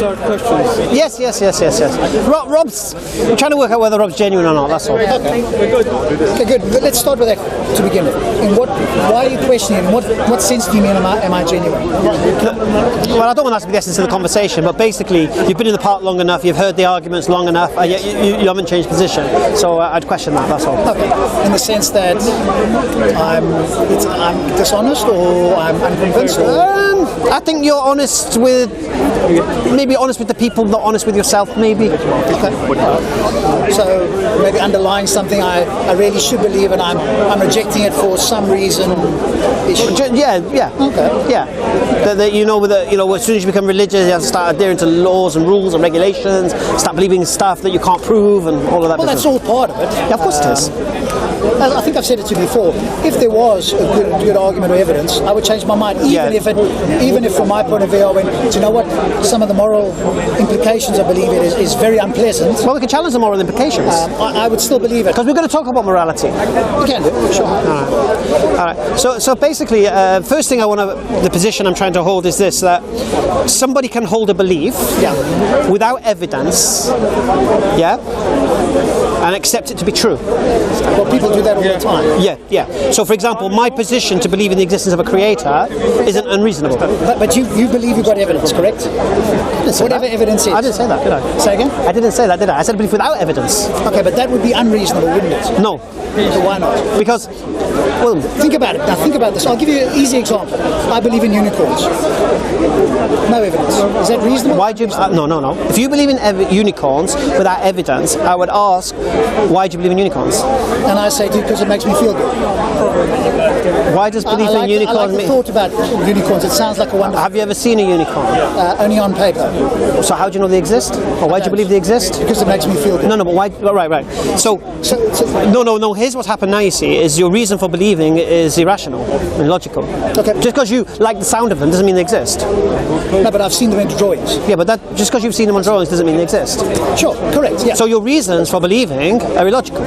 our questions. Yes. Rob's, we're trying to work out whether Rob's genuine or not, that's all. Okay, good. But let's start with that to begin with. Why are you questioning? In what sense do you mean am I genuine? Well, I don't want that to be the essence of the conversation, but basically, you've been in the park long enough, you've heard the arguments long enough, and yet you haven't changed position. So I'd question that, that's all. Okay. In the sense that I'm dishonest or I'm unconvinced? I think you're honest with the people, not honest with yourself, maybe. Okay. So maybe underlying something I really should believe, and I'm rejecting it for some reason. Yeah. Okay. Yeah. As soon as you become religious, you have to start adhering to laws and rules and regulations, start believing stuff that you can't prove, and all of that. Well, that's all part of it. Yeah, of course it is. I think I've said it to you before. If there was a good argument or evidence, I would change my mind. Even if from my point of view, I went, do you know what? Some of the moral implications, I believe it is very unpleasant. Well, we can challenge the moral implications. I would still believe it. Because we're going to talk about morality. We can do, sure. All right. So basically, first thing the position I'm trying to hold is this, that somebody can hold a belief without evidence, and accept it to be true. Well, people do that all the time. Yeah. So, for example, my position to believe in the existence of a creator isn't unreasonable. But you believe you've got evidence, correct? Whatever evidence is. I didn't say that, did I? Say again? I didn't say that, did I? I said belief without evidence. Okay, but that would be unreasonable, wouldn't it? No. So why not? Because, well... Think about it. Now, think about this. I'll give you an easy example. I believe in unicorns. No evidence. Is that reasonable? Why do you... No. If you believe in unicorns without evidence, I would ask, why do you believe in unicorns? And I say to you, because it makes me feel good. Why does belief in unicorns... I like the thought about unicorns. It sounds like a wonderful... Have you ever seen a unicorn? Only on paper. So how do you know they exist? Or why do you believe they exist? Because it makes me feel good. No, but why... Right. So no, here's what's happened now, you see, is your reason for believing is irrational and illogical. Okay. Just because you like the sound of them doesn't mean they exist. No, but I've seen them in drawings. Yeah, but just because you've seen them on drawings doesn't mean they exist. Sure, correct, yeah. So your reasons for believing are illogical.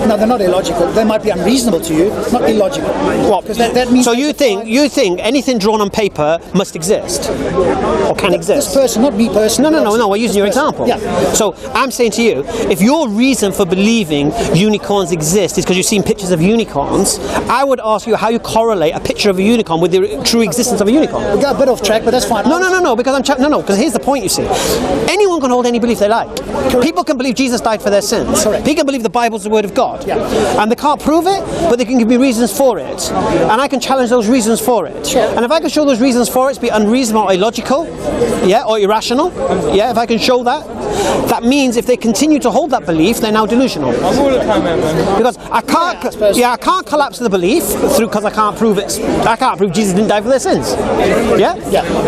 No, they're not illogical. They might be unreasonable to you, not illogical. What? Because that means... So you think anything drawn on paper must exist? Or can exist? This person, not me personally. No, we're using your example. Yeah. So I'm saying to you, if your reason for believing unicorns exist is because you've seen pictures of unicorns, I would ask you how you correlate a picture of a unicorn with the true existence of a unicorn. We got a bit off track, but that's fine. No, because here's the point, you see. Anyone can hold any belief they like. Correct. People can believe Jesus died for their sins. Correct. People can believe the Bible's the Word of God. Yeah. And they can't prove it, but they can give me reasons for it. And I can challenge those reasons for it. Sure. And if I can show those reasons for it to be unreasonable or illogical, or irrational, if I can show that, that means if they continue to hold that belief, they're now delusional. Because I can't collapse the belief because I can't prove it. I can't prove Jesus didn't die for their sins. Yeah?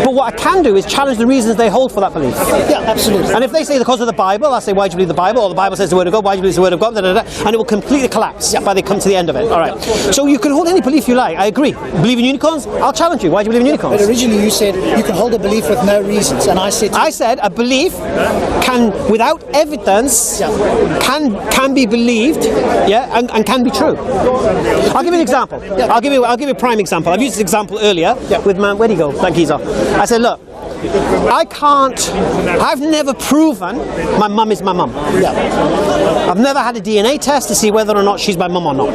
But what I can do is challenge the reasons they hold for that belief. Yeah, absolutely. And if they say because of the Bible, I say, why do you believe the Bible? Or the Bible says the Word of God, why do you believe it's the Word of God? And it will completely collapse by they come to the end of it. All right. So you can hold any belief you like. I agree. Believe in unicorns? I'll challenge you. Why do you believe in unicorns? But originally you said you can hold a belief with no reasons, and I said a belief can, without evidence, can be believed, and can be true. I'll give you an example. I'll give you a prime example. I've used this example earlier with man. Where'd he go? Thank you, sir. I said, look, I've never proven my mum is my mum. I've never had a DNA test to see whether or not she's my mum or not.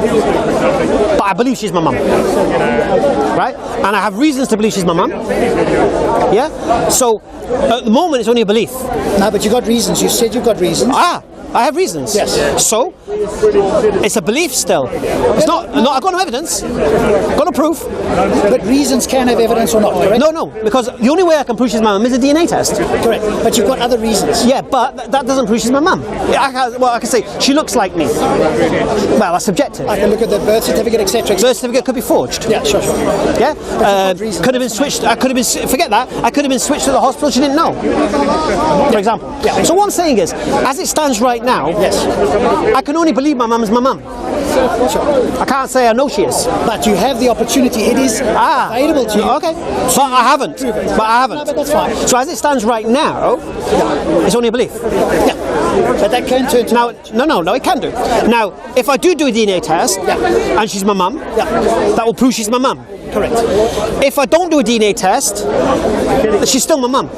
But I believe she's my mum. Right? And I have reasons to believe she's my mum. Yeah? So, at the moment, it's only a belief. No, but you got reasons. You said you got reasons. I have reasons. Yes. So, it's a belief still. It's not. I've got no evidence. Got no proof. But reasons can have evidence or not, correct? No, because the only way I can prove she's my mum is a DNA test. Correct. But you've got other reasons. Yeah, but that doesn't prove she's my mum. I can say she looks like me. Well, that's subjective. I can look at the birth certificate, etc. Birth certificate could be forged. Yeah, sure. Yeah, could have been switched. Forget that. I could have been switched to the hospital. She didn't know. For example. Yeah. So what I'm saying is, as it stands right now, I can only believe my mum is my mum. Sure. I can't say I know she is. But you have the opportunity. It is available to you. Okay. But I haven't. No, but that's fine. So as it stands right now, it's only a belief. Yeah. But that can turn to... No, it can do. Now, if I do a DNA test, and she's my mum, that will prove she's my mum. Correct. If I don't do a DNA test, she's still my mum.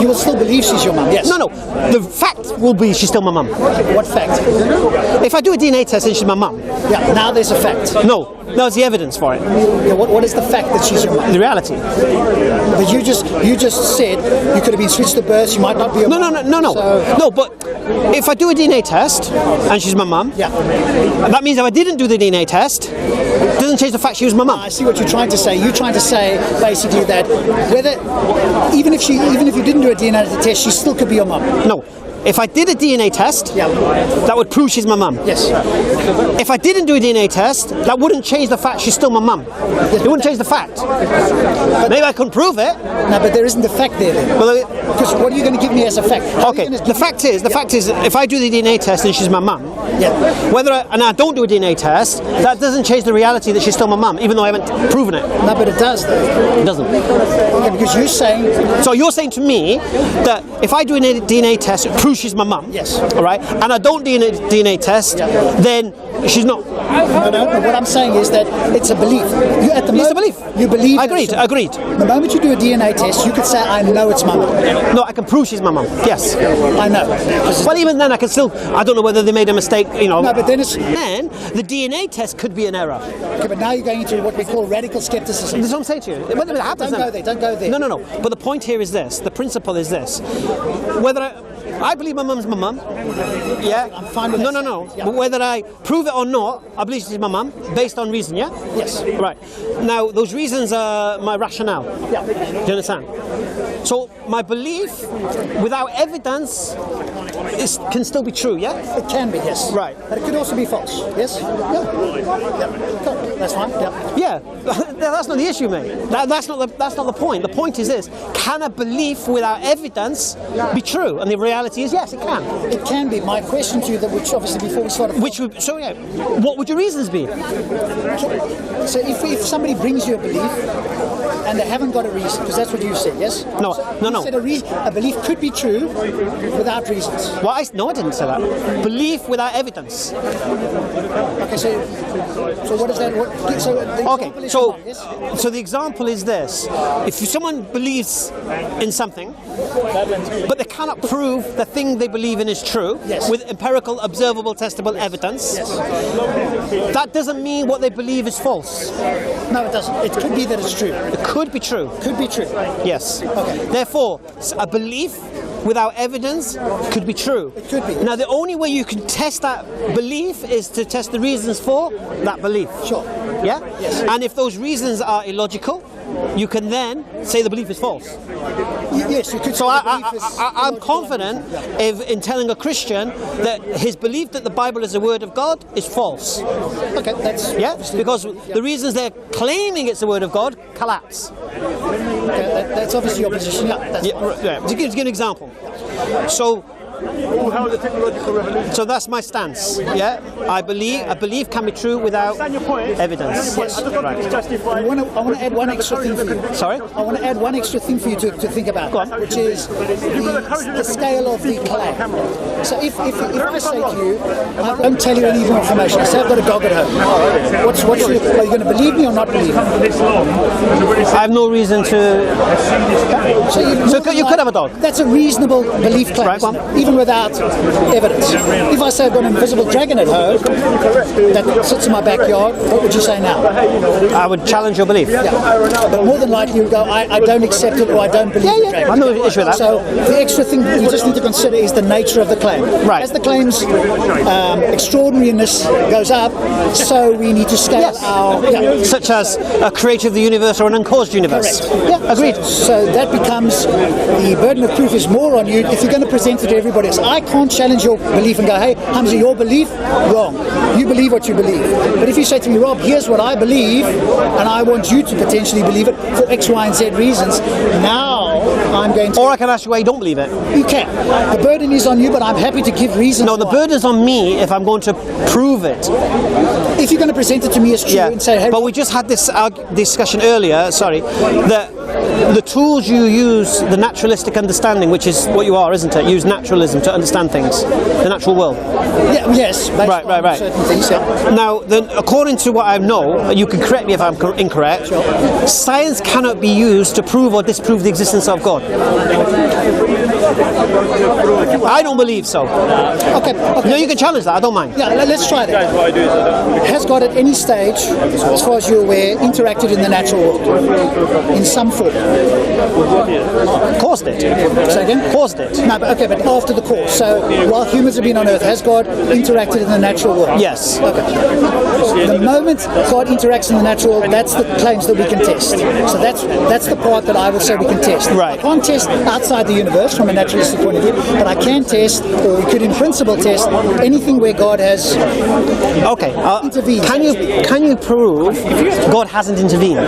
You will still believe she's your mum, yes? No. The fact will be she's still my mum. What fact? If I do a DNA test and she's my mum, Yeah, now there's a fact. no, there's the evidence for it. Yeah, what is the fact that she's your mum? The reality. But you just said you could have been switched at birth, you might not be a No. So- No, but if I do a DNA test and she's my mum, Yeah. that means if I didn't do the DNA test, it doesn't change the fact she was my mum. I see what you're trying to say. You're trying to say basically that whether even if you didn't do a DNA test, she still could be your mum. No. If I did a DNA test, Yeah. that would prove she's my mum. Yes. If I didn't do a DNA test, that wouldn't change the fact she's still my mum. It wouldn't change the fact. Maybe I couldn't prove it. No, but there isn't the fact there then. Well, Because what are you going to give me as a fact? How are you okay. gonna The give me- fact is, if I do the DNA test and she's my mum, Yeah. and I don't do a DNA test, that doesn't change the reality that she's still my mum, even though I haven't proven it. No, but it does though. It doesn't. Okay, because you're saying So you're saying to me that if I do a DNA test, it proves she's my mum. Yes. All right. And I don't do a DNA test, then she's not. no. But what I'm saying is that it's a belief. You at the It's a moment belief. you believe. Agreed. Agreed. The moment you do a DNA test, you could say, "I know it's my mum." No, I can prove she's my mum. Yes. I know. 'Cause- Well, even then, I can still. I don't know whether they made a mistake. No, but then it's. Then the DNA test could be an error. Okay, but now you're going into what we call radical skepticism. This is what I'm saying to you. Whether it happens, Don't go there. Don't go there. No. But the point here is this. The principle is this. Whether I believe my mum's my mum. Yeah. I'm fine with No. that. Yeah. But whether I prove it or not, I believe she's my mum based on reason. Yeah. Yes. Right. Now those reasons are my rationale. Yeah. Do you understand? So my belief, without evidence, can still be true. Yeah. It can be, yes. Right. But it could also be false. Yes? Yeah. Cool. That's fine. Yeah. Yeah, that's not the issue, mate. That's not the point. The point is this: can a belief without evidence be true? And the reality is yes, it can. It can be. My question to you, that which obviously before we started. What would your reasons be? So if somebody brings you a belief and they haven't got a reason, because that's what you said, yes? No. You said a belief could be true without reasons. Well, I didn't say that. Belief without evidence. Okay, so what is that? So the example is So, wrong, yes? so the example is this: if someone believes in something, but they cannot prove the thing they believe in is true Yes. with empirical, observable, testable evidence, that doesn't mean what they believe is false. No, it doesn't. It could be that it's true. It could be true. Could be true. Yes. Okay. Therefore, a belief without evidence could be true. It could be. Now, the only way you can test that belief is to test the reasons for that belief. Sure. Yeah? Yes. And if those reasons are illogical, you can then say the belief is false. Yes, you could. So say the belief is I'm illogical. confident in telling a Christian that his belief that the Bible is the Word of God is false. Okay, that's Yeah? obviously- Because yeah. the reasons they're claiming it's the Word of God collapse. Okay, that's obviously your position. Yeah, that's Yeah, fine. yeah. To give you an example. So So that's my stance. Yeah, I believe can be true without evidence. Yes. Right. I want to add one extra thing for you. Sorry? I want to add one extra thing for you to think about, Go on. which is the scale of the claim. So if I say to you, I don't tell you any more information, I say I've got a dog at home. Are you going to believe me or not believe me? I have no reason to. So you could have a dog. That's a reasonable belief claim, Right, go on. even without evidence. If I say I've got an invisible dragon at home that sits in my backyard, what would you say now? I would challenge your belief. Yeah. But more than likely you would go, I don't accept it or I don't believe the dragon. I've no issue with that. So the extra thing you just need to consider is the nature of the claim. Right. As the claim's extraordinariness goes up, so we need to scale our... Yeah. Such as a creator of the universe or an uncaused universe. Correct. Yeah, agreed. So that becomes, the burden of proof is more on you if you're going to present it to everybody else. I can't challenge your belief and go, hey, Hamza, your belief, wrong. You believe what you believe. But if you say to me, Rob, here's what I believe, and I want you to potentially believe it for X, Y, and Z reasons, now I'm going to... Or I can ask you why you don't believe it. You can. The burden is on you, but I'm happy to give reasons. No, the why. burden's on me if I'm going to prove it. If you're going to present it to me as true Yeah, and say, hey, but we just had this discussion earlier, that the tools you use, the naturalistic understanding, which is what you are, isn't it? Use naturalism to understand things, the natural world. Yeah, yes. Right. Certain things, yeah. Now, then, according to what I know, you can correct me if I'm incorrect, science cannot be used to prove or disprove the existence of God. I don't believe so. Okay. No, you can challenge that, I don't mind. Yeah, let's try that. Has God at any stage, as far as you're aware, interacted in the natural world in some form? Caused it. Say again? Caused it. No, but okay, but after the cause. So while humans have been on Earth, has God interacted in the natural world? Yes. Okay. The moment God interacts in the natural world, that's the claims that we can test. So that's the part that I would say we can test. Right. I can't test outside the universe from a naturalistic point of view, but I can test, or we could in principle test, anything where God has intervened. Can you prove God hasn't intervened?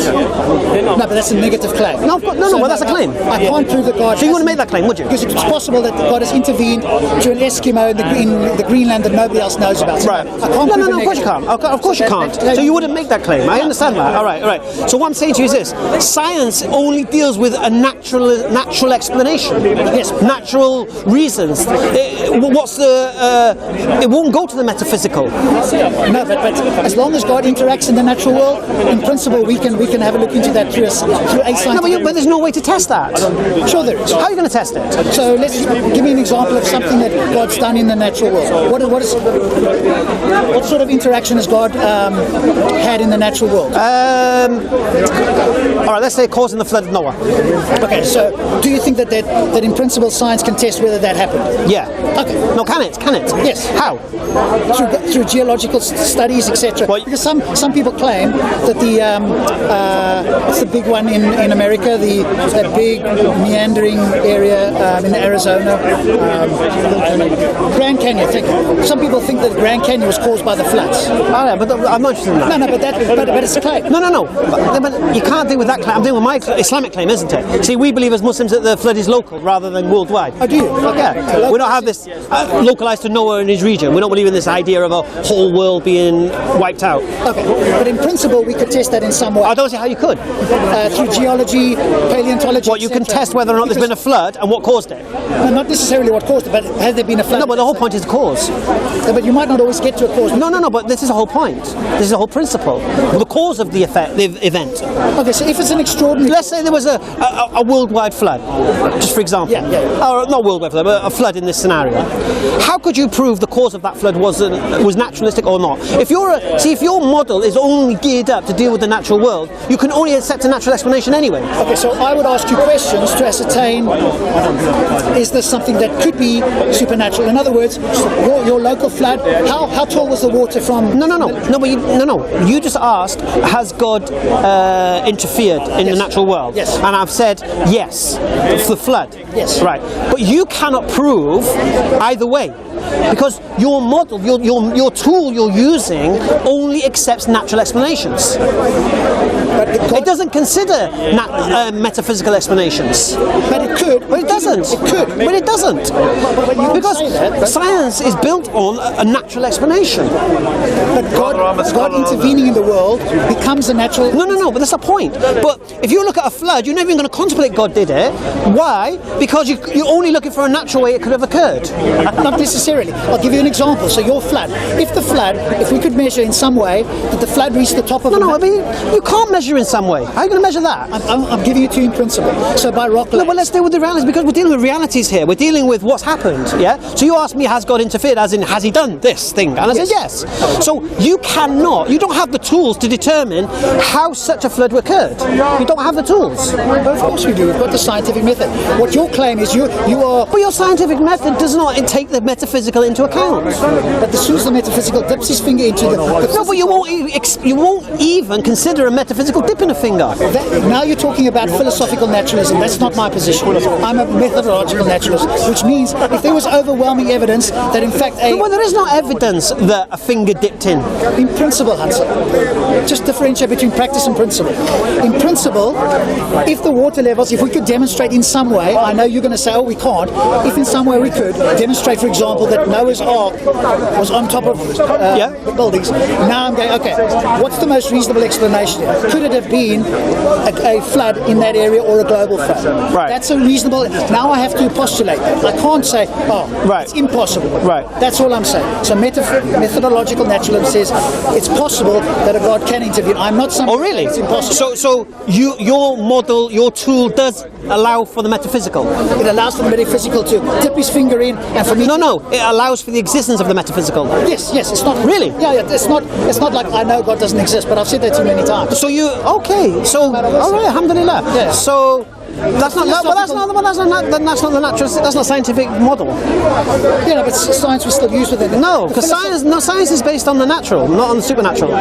No, but that's a negative claim. No, but that's a claim. I can't prove that God. So you wouldn't make that claim, would you? Because it's possible that God has intervened to an Eskimo in the Greenland that nobody else knows about. So Right. I can't No, of course you can't. Of course you can't. So you wouldn't make that claim. I understand that. All right. So what I'm saying to you is this: science only deals with a natural explanation. Yes. Natural reasons. It won't go to the metaphysical. No, but as long as God interacts in the natural world, in principle, we can have a look into that through a scientific. No, but there's no way to test that. Sure, there is. How are you going to test it? So give me an example of something that God's done in the natural world. What sort of interaction has God had in the natural world? All right, let's say causing the flood of Noah. Okay, so do you think that in principle science can test whether that happened? Yeah. Okay. No, can it? Yes. How? Through geological studies, etc. Well, because some people claim that it's the big one in America, that big meandering area in Arizona, Grand Canyon. Some people think that Grand Canyon was caused by the floods. Oh, yeah, but I'm not interested in that. No, but it's a claim. No. But you can't deal with that claim. I'm dealing with my Islamic claim, isn't it? See, we believe as Muslims that the flood is local rather than worldwide. Oh, do you? Okay. Yeah. We don't have this localized to Noah and his region. We don't believe in this idea of a whole world being wiped out. Okay. But in principle, we could test that in some way. I don't see how you could. Through geology, paleontology. What, you can test whether or not there's been a flood and what caused it? No, not necessarily what caused it, but has there been a flood? No, but the whole point is the cause. But you might not always get to a cause. No, but this is the whole point. This is the whole principle. The cause of the event. Okay, so if it's an extraordinary... Let's say there was a worldwide flood, just for example. Yeah. Or not worldwide flood, but a flood in this scenario. How could you prove the cause of that flood was naturalistic or not? If your model is only geared up to deal with the natural world, you can only accept a natural explanation anyway. Okay, so I would ask you questions to ascertain, is this something that could be supernatural? In other words, your local flood, how tall was the water from... No, you just asked, has God interfered in the natural world? Yes. And I've said, yes, for the flood. Yes. Right. But you cannot prove either way. Because your model, your tool you're using only accepts natural explanations. But it doesn't consider metaphysical explanations. But it could. But it doesn't. It could. But it doesn't. Because science is built on a natural explanation. But God intervening in the world becomes a natural... No, but that's the point. But if you look at a flood, you're never even going to contemplate God did it. Why? Because you're only looking for a natural way it could have occurred. Not necessarily. I'll give you an example. So your flood, if we could measure in some way that the flood reached the top of... I mean, you can't measure in some way. How are you going to measure that? I'm giving it to you in principle. So by rock... No, but let's deal with the realities, because we're dealing with realities here. We're dealing with what's happened, yeah? So you asked me, has God interfered, as in, has he done this thing? And I said, yes. So you don't have the tools to determine how such a flood occurred. You don't have the tools. But of course we do. We've got the scientific method. What your claim is, you are... But your scientific method does not take the metaphysical into account. But as soon as the metaphysical dips his finger into the... No, but you won't even consider a metaphysical dip in a finger. Now you're talking about philosophical naturalism. That's not my position. I'm a methodological naturalist, which means if there was overwhelming evidence that in fact Well, there is no evidence that a finger dipped in. In principle, Hansa. Just differentiate between practice and principle. In principle, if the water levels, if we could demonstrate in some way, I know you're going to say, oh, we can't. If in some way we could demonstrate, for example, that Noah's Ark was on top of the buildings. Now I'm going, okay, what's the most reasonable explanation here? Could it have been a flood in that area or a global flood? Right. That's a reasonable. Now I have to postulate that. I can't say, it's impossible. Right. That's all I'm saying. So methodological naturalism says it's possible that a God can intervene. I'm not saying it's impossible. So your model, your tool does allow for the metaphysical. It allows for the metaphysical to tip his finger in, and for me. No. It allows for the existence of the metaphysical. Yes. It's not really. Yeah. It's not like I know God doesn't exist, but I've said that too many times. So all right, alhamdulillah. Yeah. So. That's not the natural. That's not scientific model. Yeah, but science was still used within it. No, because science is based on the natural, not on the supernatural.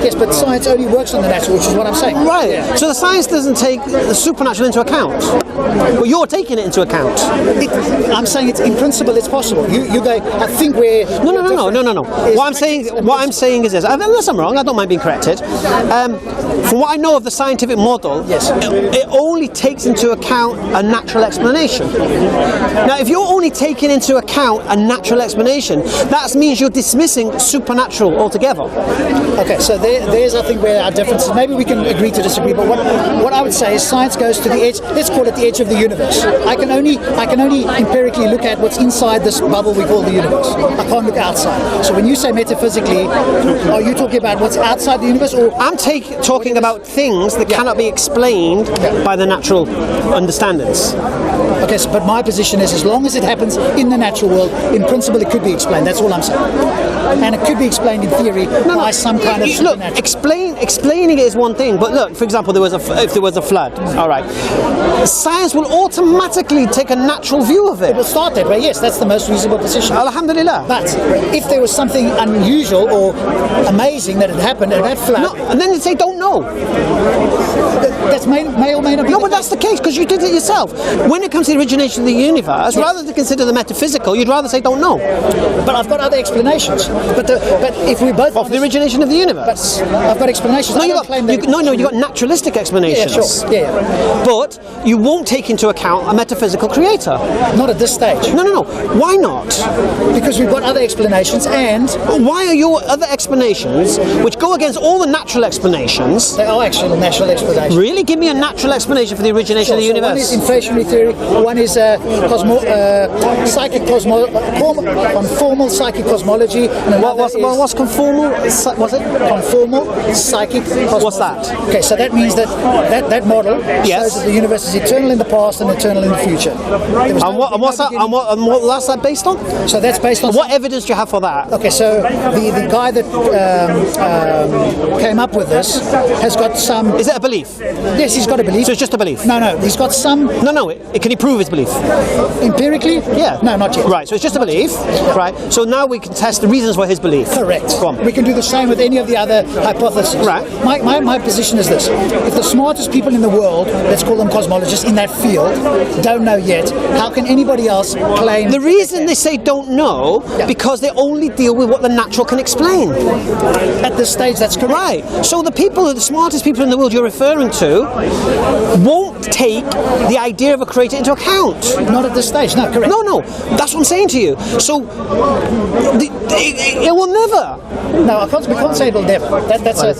Yes, but science only works on the natural, which is what I'm saying. Right. Yeah. So the science doesn't take the supernatural into account. Well, you're taking it into account. I'm saying in principle it's possible. You go. I think we're no. What I'm saying is this. Unless I'm wrong, I don't mind being corrected. From what I know of the scientific model, yes. It only takes into account a natural explanation. Now, if you're only taking into account a natural explanation, that means you're dismissing supernatural altogether. Okay, so there's I think where our differences. Maybe we can agree to disagree. But what I would say is science goes to the edge. Let's call it the edge of the universe. I can only empirically look at what's inside this bubble we call the universe. I can't look outside. So when you say metaphysically, are you talking about what's outside the universe, or I'm talking about things that cannot be explained by the natural understandings. Okay, but my position is as long as it happens in the natural world, in principle it could be explained. That's all I'm saying. And it could be explained in theory by some kind of supernatural. Look, explaining it is one thing, but look, for example, if there was a flood, all right, science will automatically take a natural view of it. It will start that way, yes, that's the most reasonable position. Alhamdulillah. But if there was something unusual or amazing that had happened at that flood... No, and then they say, don't know. That may or may not be. No, but that's the case, because you did it yourself. When it comes to the origination of the universe, rather than consider the metaphysical, you'd rather say, don't know. But I've got other explanations. But if we both... Of the origination of the universe? But I've got explanations. No, you got naturalistic explanations. Yeah, sure. Yeah. But you won't take into account a metaphysical creator. Not at this stage. No. Why not? Because we've got other explanations, and... Why are your other explanations, which go against all the natural explanations... They are actual natural explanations. Really? Give me a natural explanation for the origination of the universe. One is inflationary theory, one is conformal psychic cosmology. And what's conformal? Was it? Conformal psychic cosmology. What's that? Okay, so that means that model shows that the universe is eternal in the past and eternal in the future. What's that based on? So that's based on... What evidence do you have for that? Okay, so the guy that came up with this has got some... Is it a belief? Yes, he's got a belief. So it's just a belief? No, he's got some... No, can he prove his belief? Empirically? Yeah. No, not yet. Right, so it's just a belief, right? So now we can test the reasons for his belief. Correct. Go on. We can do the same with any of the other hypotheses. Right. My position is this. If the smartest people in the world, let's call them cosmologists in that field, don't know yet, how can anybody else claim... The reason they say don't know, because they only deal with what the natural can explain. At this stage, that's correct. Right. So the smartest people in the world you're referring to won't take the idea of a creator into account. Not at this stage, no, correct. No, that's what I'm saying to you. So, it will never. No, we can't say it will never. That's a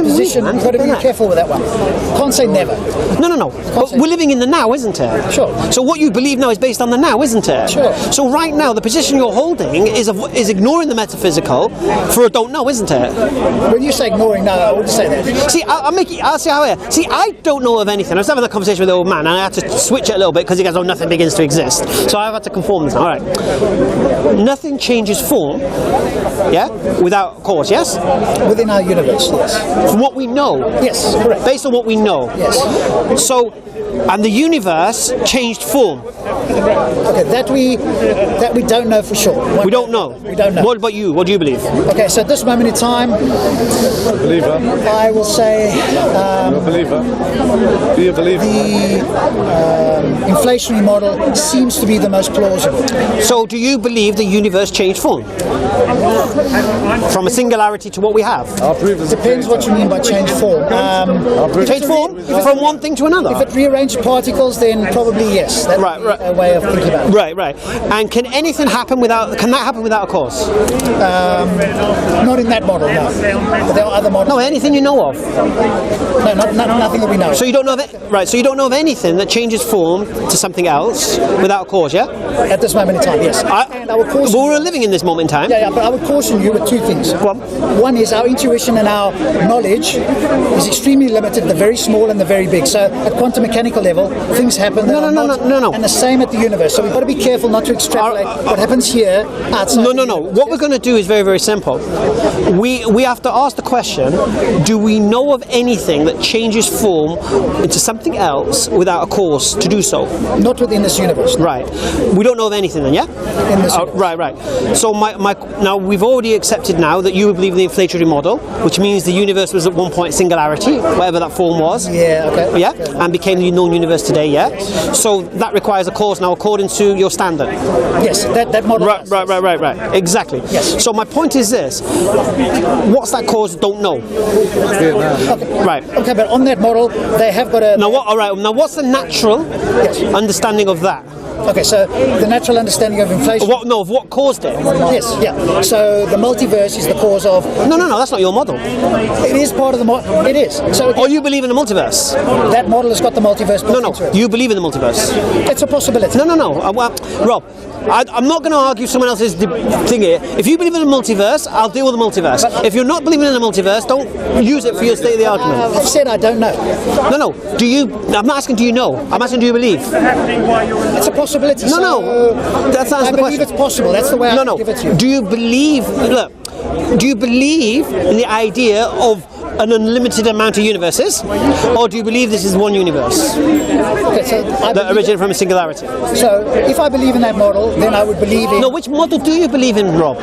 position. You've got to be careful with that one. Can't say never. No. But we're living in the now, isn't it? Sure. So what you believe now is based on the now, isn't it? Sure. So right now, the position you're holding is ignoring the metaphysical for a don't know, isn't it? When you say ignoring, no, I wouldn't say that. See, I'll see how I am. See, I don't know of anything. I was having a conversation with the old man, and I had to switch it a little bit because he goes, nothing begins to exist. So I've had to conform this. All right. Nothing changes form, without cause, yes? Within our universe, yes. From what we know. Yes, correct. Based on what we know. Yes. So, and the universe changed form. Okay, that we don't know for sure. We don't know. We don't know. What about you? What do you believe? Okay, so at this moment in time, believer. I will say You're a believer. Do you believe the inflationary model seems to be the most plausible. So do you believe the universe changed form? From a singularity to what we have? Depends what you mean by change form. Change form from one thing to another. If it rearranges change particles, then probably yes. That Right, would be right. a way of thinking about it. Right. And can anything happen without? Can that happen without a cause? Not in that model, no. But there are other models. No, anything you know of. No, nothing that we know. So you don't know of it, right? So you don't know of anything that changes form to something else without a cause, yeah? At this moment in time, yes. And I would caution. But we're living in this moment in time. Yeah, but I would caution you with two things. Go on. One is our intuition and our knowledge is extremely limited, the very small and the very big. So at quantum mechanical level, things happen that are not. And the same at the universe. So we've got to be careful not to extrapolate what happens here outside. No. What we're going to do is very, very simple. We have to ask the question, do we know of anything that changes form into something else without a cause to do so? Not within this universe. Right. We don't know of anything then, yeah? In this universe. Right. So now we've already accepted now that you believe in the inflatory model, which means the universe was at one point singularity, whatever that form was. Yeah, okay. Yeah, and became the known universe today, yeah? So that requires a cause now according to your standard. Yes, that model. Right. Exactly. Yes. So my point is this. What's that cause? Don't know. Okay. Right. Okay, but on that model, they have got a... Now what? All right. Now what's the natural understanding of that? Okay, so the natural understanding of inflation... Of what caused it? Yes, yeah. So the multiverse is the cause of... No, that's not your model. It is part of the model. It is. So Or you believe in the multiverse? that model has got the multiverse built into it. You believe in the multiverse? It's a possibility. No. Well, Rob, I'm not going to argue someone else's thing here. If you believe in the multiverse, I'll deal with the multiverse. If you're not believing in the multiverse, don't use it for your state of the argument. I've said I don't know. No. Do you? I'm not asking do you know. I'm asking do you believe? It's a possibility. No. That's not I the believe question. it's possible. That's the way I give it to you. Do you believe? Look. Do you believe in the idea of an unlimited amount of universes, or do you believe this is one universe Okay, so that originated from a singularity? So if I believe in that model, then I would believe in... No, which model do you believe in, Rob?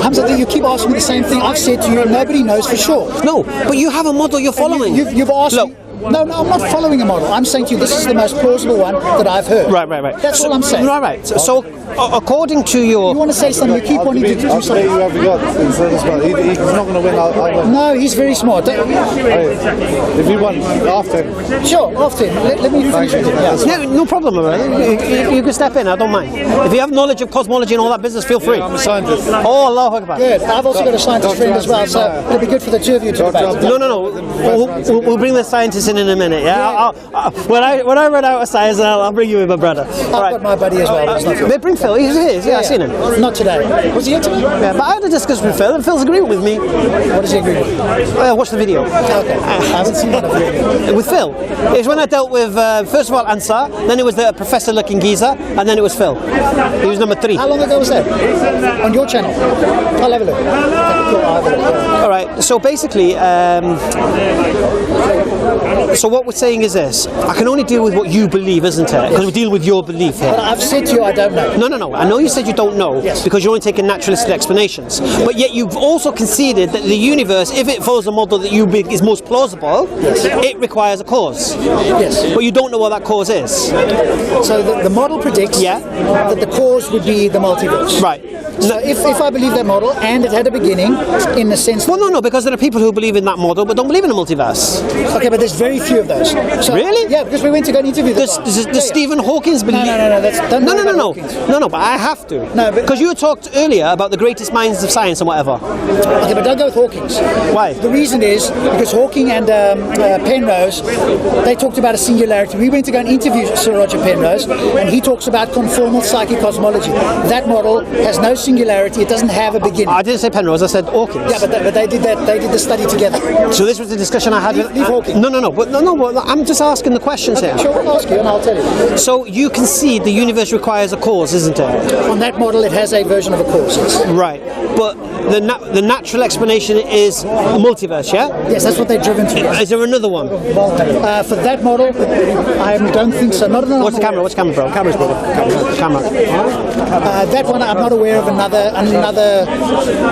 Hamza, you keep asking me the same thing. I've said to you, nobody knows for sure. No, but you have a model you're following. You've asked Look. me... No, I'm not following a model. I'm saying to you, this is the most plausible one that I've heard. Right. That's all I'm saying. Right. So, according to your... You want to say something, you keep wanting to do I'll tell you something. who got instead of smart. He's not going to win. I'll win. No, he's very smart. If you want, after him. Sure, after him. Let me finish with it. Yeah, no problem, brother. You can step in, I don't mind. If you have knowledge of cosmology and all that business, feel free. I'm a scientist. Oh, Allahu Akbar. Good. I've also got a scientist friend as well, so it'll be good for the two of you to debate. No. We'll bring the scientists in a minute, yeah? When I run out of science, I'll bring you in, my brother. I've got my buddy as well. It's not They bring Phil, he's here, yeah, I've seen him. Not today. Was he here today? Yeah, but I had a discussion with Phil, and Phil's agreeing with me. What does he agree with? Watch the video. Okay. I haven't seen that video. With Phil. It was when I dealt with, first of all, Ansar, then it was the professor looking geezer, and then it was Phil. He was number 3. How long ago was that? On your channel? I'll have a look. Okay, cool, I'll have a look. All right, so basically, so what we're saying is this. I can only deal with what you believe, isn't it? Because we deal with your belief here. But I've said to you I don't know. No. I know you said you don't know because you're only taking naturalistic explanations. But yet you've also conceded that the universe, if it follows a model that you think is most plausible, it requires a cause. Yes. But you don't know what that cause is. So the model predicts that the cause would be the multiverse. Right. So if I believe that model and it had a beginning, in the sense... Well, no, because there are people who believe in that model but don't believe in the multiverse. Okay, but there's very few of those. So, Really? Yeah, because we went to go and interview them. Does Stephen Hawking's believe? No, that's... No, but I have to. No, but- Because you talked earlier about the greatest minds of science and whatever. Okay, but don't go with Hawking's. Why? The reason is because Hawking and Penrose, they talked about a singularity. We went to go and interview Sir Roger Penrose, and he talks about conformal psychic cosmology. That model has no singularity. It doesn't have a beginning. I didn't say Penrose, I said Hawkins. Yeah, but they did that. They did the study together. So this was the discussion I had with... Leave Hawking. No, but I'm just asking the questions here. Sure, I'll ask you and I'll tell you. So you concede the universe requires a cause, isn't it? On that model, it has a version of a cause. Yes, Right. But the natural explanation is a multiverse, yeah? yes, that's what they're driven to. Is there another one? For that model, I don't think so. Not What's the camera, bro? Camera's better. Camera. that one, I'm not aware of another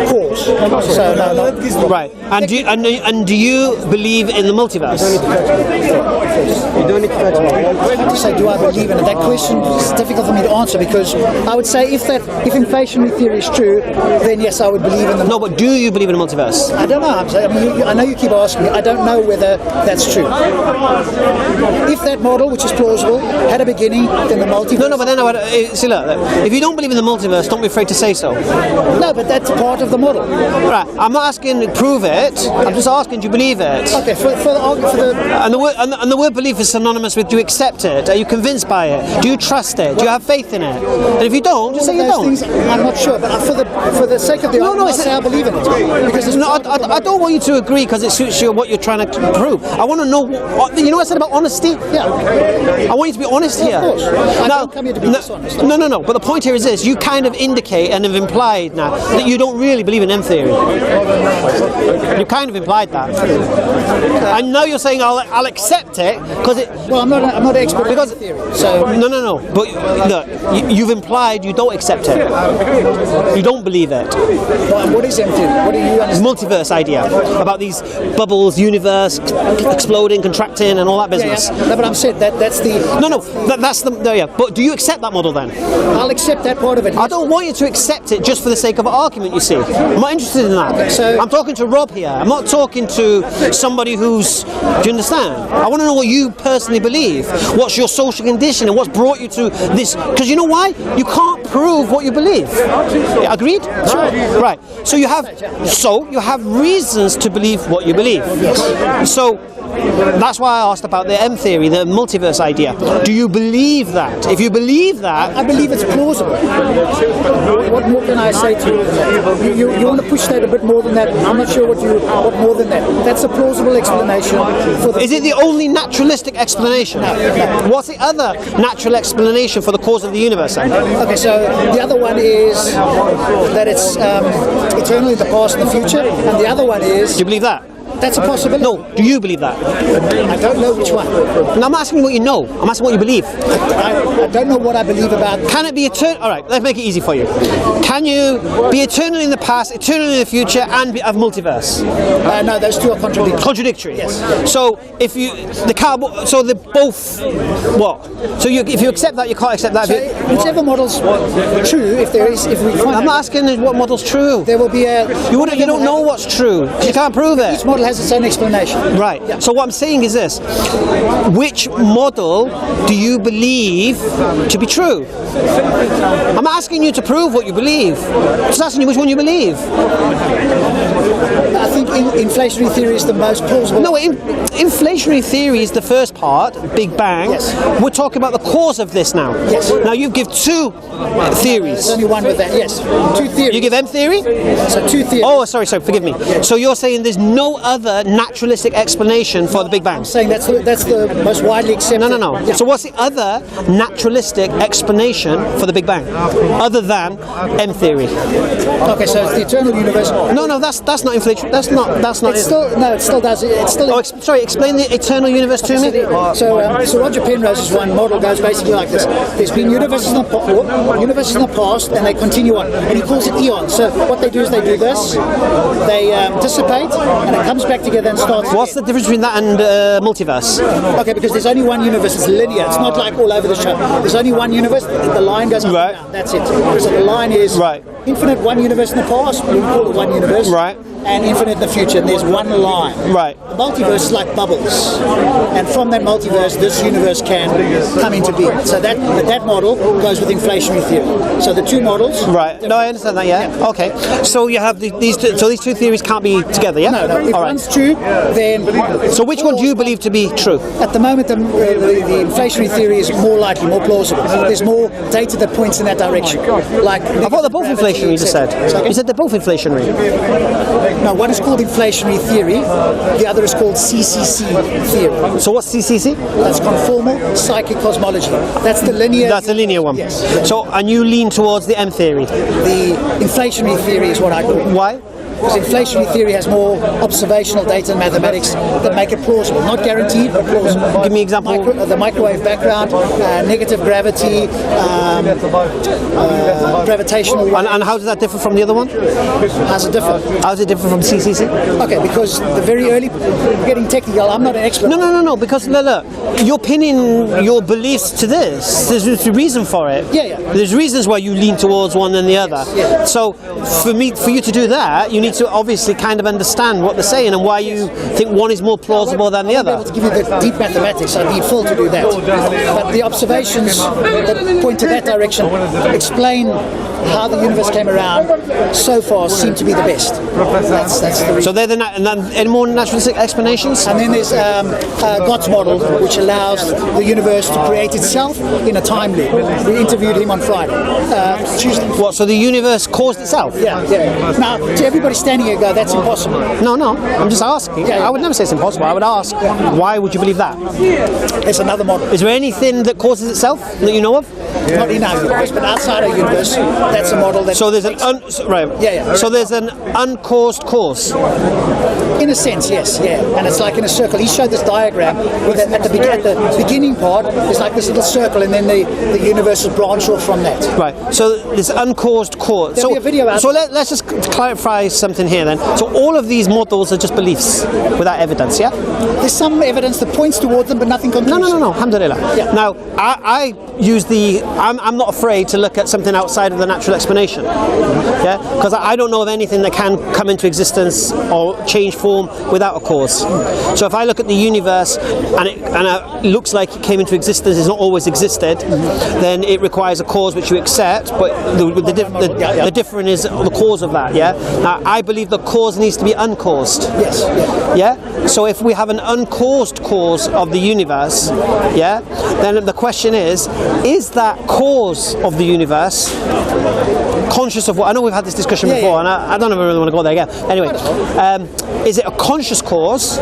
cause. So no. Right. And do you believe in the multiverse? To say, do I believe in it? That question is difficult for me to answer because I would say if inflationary theory is true, then yes, I would believe believe in the No, but do you believe in a multiverse? I don't know. I mean, I know you keep asking me. I don't know whether that's true. If that model, which is plausible, had a beginning, then the multiverse... No, but then I would... See, look, if you don't believe in the multiverse, don't be afraid to say so. No, but that's part of the model. Right, I'm not asking to prove it, I'm just asking, do you believe it? Okay, for the And the word belief is synonymous with, do you accept it? Are you convinced by it? Do you trust it? Do you have faith in it? And if you don't, just say you don't. things, I'm not sure, but for the sake of the argument, I'll say I believe in it. Because it's I don't want you to agree because it suits you what you're trying to prove. I want to know, you know what I said about honesty? Yeah. I want you to be honest here. Of course. I don't come here to be dishonest. No. But the point here is this: you kind of indicate and have implied now that you don't really believe in M theory. You kind of implied that, and now you're saying I'll accept it because it. Well, I'm not an expert because in theory. So no. But look, you've implied you don't accept it. You don't believe it. what is M theory? What do you understand? Multiverse idea about these bubbles, universe exploding, contracting, and all that business. Yeah. No, but I'm saying that's the. That's the. No, yeah. But do you accept that model then? I'll accept that part of it. I don't want you to accept it just for the sake of an argument, you see. I'm not interested in that. Okay, so I'm talking to Rob here. I'm not talking to somebody who's... Do you understand? I want to know what you personally believe. What's your social condition and what's brought you to this... Because you know why? You can't prove what you believe. Yeah, agreed? Sure. Right. So you have reasons to believe what you believe. So... That's why I asked about the M theory, the multiverse idea. Do you believe that? If you believe that... I believe it's plausible. What more can I say to you? You want to push that a bit more than that? I'm not sure what more than that. That's a plausible explanation. Is it the only naturalistic explanation? No. What's the other natural explanation for the cause of the universe then? Okay, so the other one is that it's eternal in the past and the future, and the other one is... Do you believe that? That's a possibility. No, do you believe that? I don't know which one. No, I'm asking what you know. I'm asking what you believe. I don't know what I believe about... Can it be eternal? All right, let's make it easy for you. Can you be eternal in the past, eternal in the future, and have multiverse? No, those two are contradictory. Contradictory. Yes. So if so they're both what? So if you accept that, you can't accept that. So whichever model's true, if we find... I'm not asking what model's true. There will be a... You don't know what's true. You can't prove it. Each model has its own explanation. Right. Yeah. So what I'm saying is this: which model do you believe to be true? I'm asking you to prove what you believe. I'm just asking you which one you believe. I think inflationary theory is the most plausible. No, inflationary theory is the first part, Big Bang. Yes. We're talking about the cause of this now. Yes. Now you give two theories. There's only one with that. Yes. Two theories. You give M theory? So two theories. Oh, sorry, forgive me. So you're saying there's no other naturalistic explanation for the Big Bang? I'm saying that's the most widely accepted. No. Yeah. So what's the other naturalistic explanation for the Big Bang, other than M theory? Okay, so it's the eternal universe. No, that's not inflation. That's not. It still does. It's still. Oh, sorry. Explain the eternal universe to me. So Roger Penrose's one model goes basically like this: there's been universes in the past, and they continue on, and he calls it eons. So what they do is they do this, they dissipate, and it comes back together and starts. What's the difference between that and multiverse? Okay, because there's only one universe. It's linear. It's not like all over the show. There's only one universe. The line goes up Right. and down. That's it. So the line is Right. infinite one universe in the past. We call it one universe. Right. And infinite in the future. And there's one line. Right. The multiverse is like bubbles, and from that multiverse, this universe can come into being. So that model goes with inflationary theory. So the two models. Right. No, I understand that. Yeah. Okay. So you have these two. So these two theories can't be together. Yeah. No. If All right. one's true, then. So which one do you believe to be true? At the moment, the inflationary theory is more likely, more plausible. There's more data that points in that direction. Like I thought they're both inflationary. You just said. You said they're both inflationary. No, one is called inflationary theory. The other is called CCC theory. So what's CCC? That's conformal psychic cosmology. That's the linear. That's the linear one. Yes. So and you lean towards the M theory. The inflationary theory is what I call. Why? Because inflationary theory has more observational data and mathematics that make it plausible. Not guaranteed, but plausible. Give me an example. The microwave background, negative gravity, gravitational. And how does that differ from the other one? How's it different? How's it different from CCC? Okay, because the very early, getting technical, I'm not an expert. No, because look, you're pinning your beliefs to this. There's a reason for it. Yeah. There's reasons why you lean towards one than the other. Yeah. So for you to do that, you need to obviously kind of understand what they're saying and why you think one is more plausible than the I won't other. be able to give you the deep mathematics. I need Phil to do that. But the observations that point to that direction explain how the universe came around so far seem to be the best. That's the reason. So they're any more naturalistic explanations? And then there's God's model, which allows the universe to create itself in a time loop. We interviewed him on Friday, Tuesday. What? So the universe caused itself? Yeah. Now, to everybody standing here, go, that's impossible. No. I'm just asking. Yeah. I would never say it's impossible. I would ask, why would you believe that? It's another model. Is there anything that causes itself that you know of? Not in our universe, but outside our universe, that's a model that. So there's an right. Yeah. So there's an uncaused cause. In a sense, yes, yeah. And it's like in a circle. He showed this diagram with at the beginning part, there's like this little circle, and then the universe is branched off from that. Right. So there's uncaused cause. There'll be a video out. So let's just clarify something here then. So all of these models are just beliefs without evidence, yeah? There's some evidence that points towards them, but nothing conclusive. No. Alhamdulillah. Yeah. Now, I use I'm not afraid to look at something outside of the natural explanation. Yeah? Because I don't know of anything that can come into existence or change form without a cause. So if I look at the universe and it looks like it came into existence, it's not always existed, then it requires a cause which you accept, but the difference is the cause of that, yeah? Now, I believe the cause needs to be uncaused. Yes. Yeah? So if we have an uncaused cause of the universe, yeah, then the question is that cause of the universe conscious of what? I know we've had this discussion before, and I don't really want to go there again. Anyway, is it a conscious cause,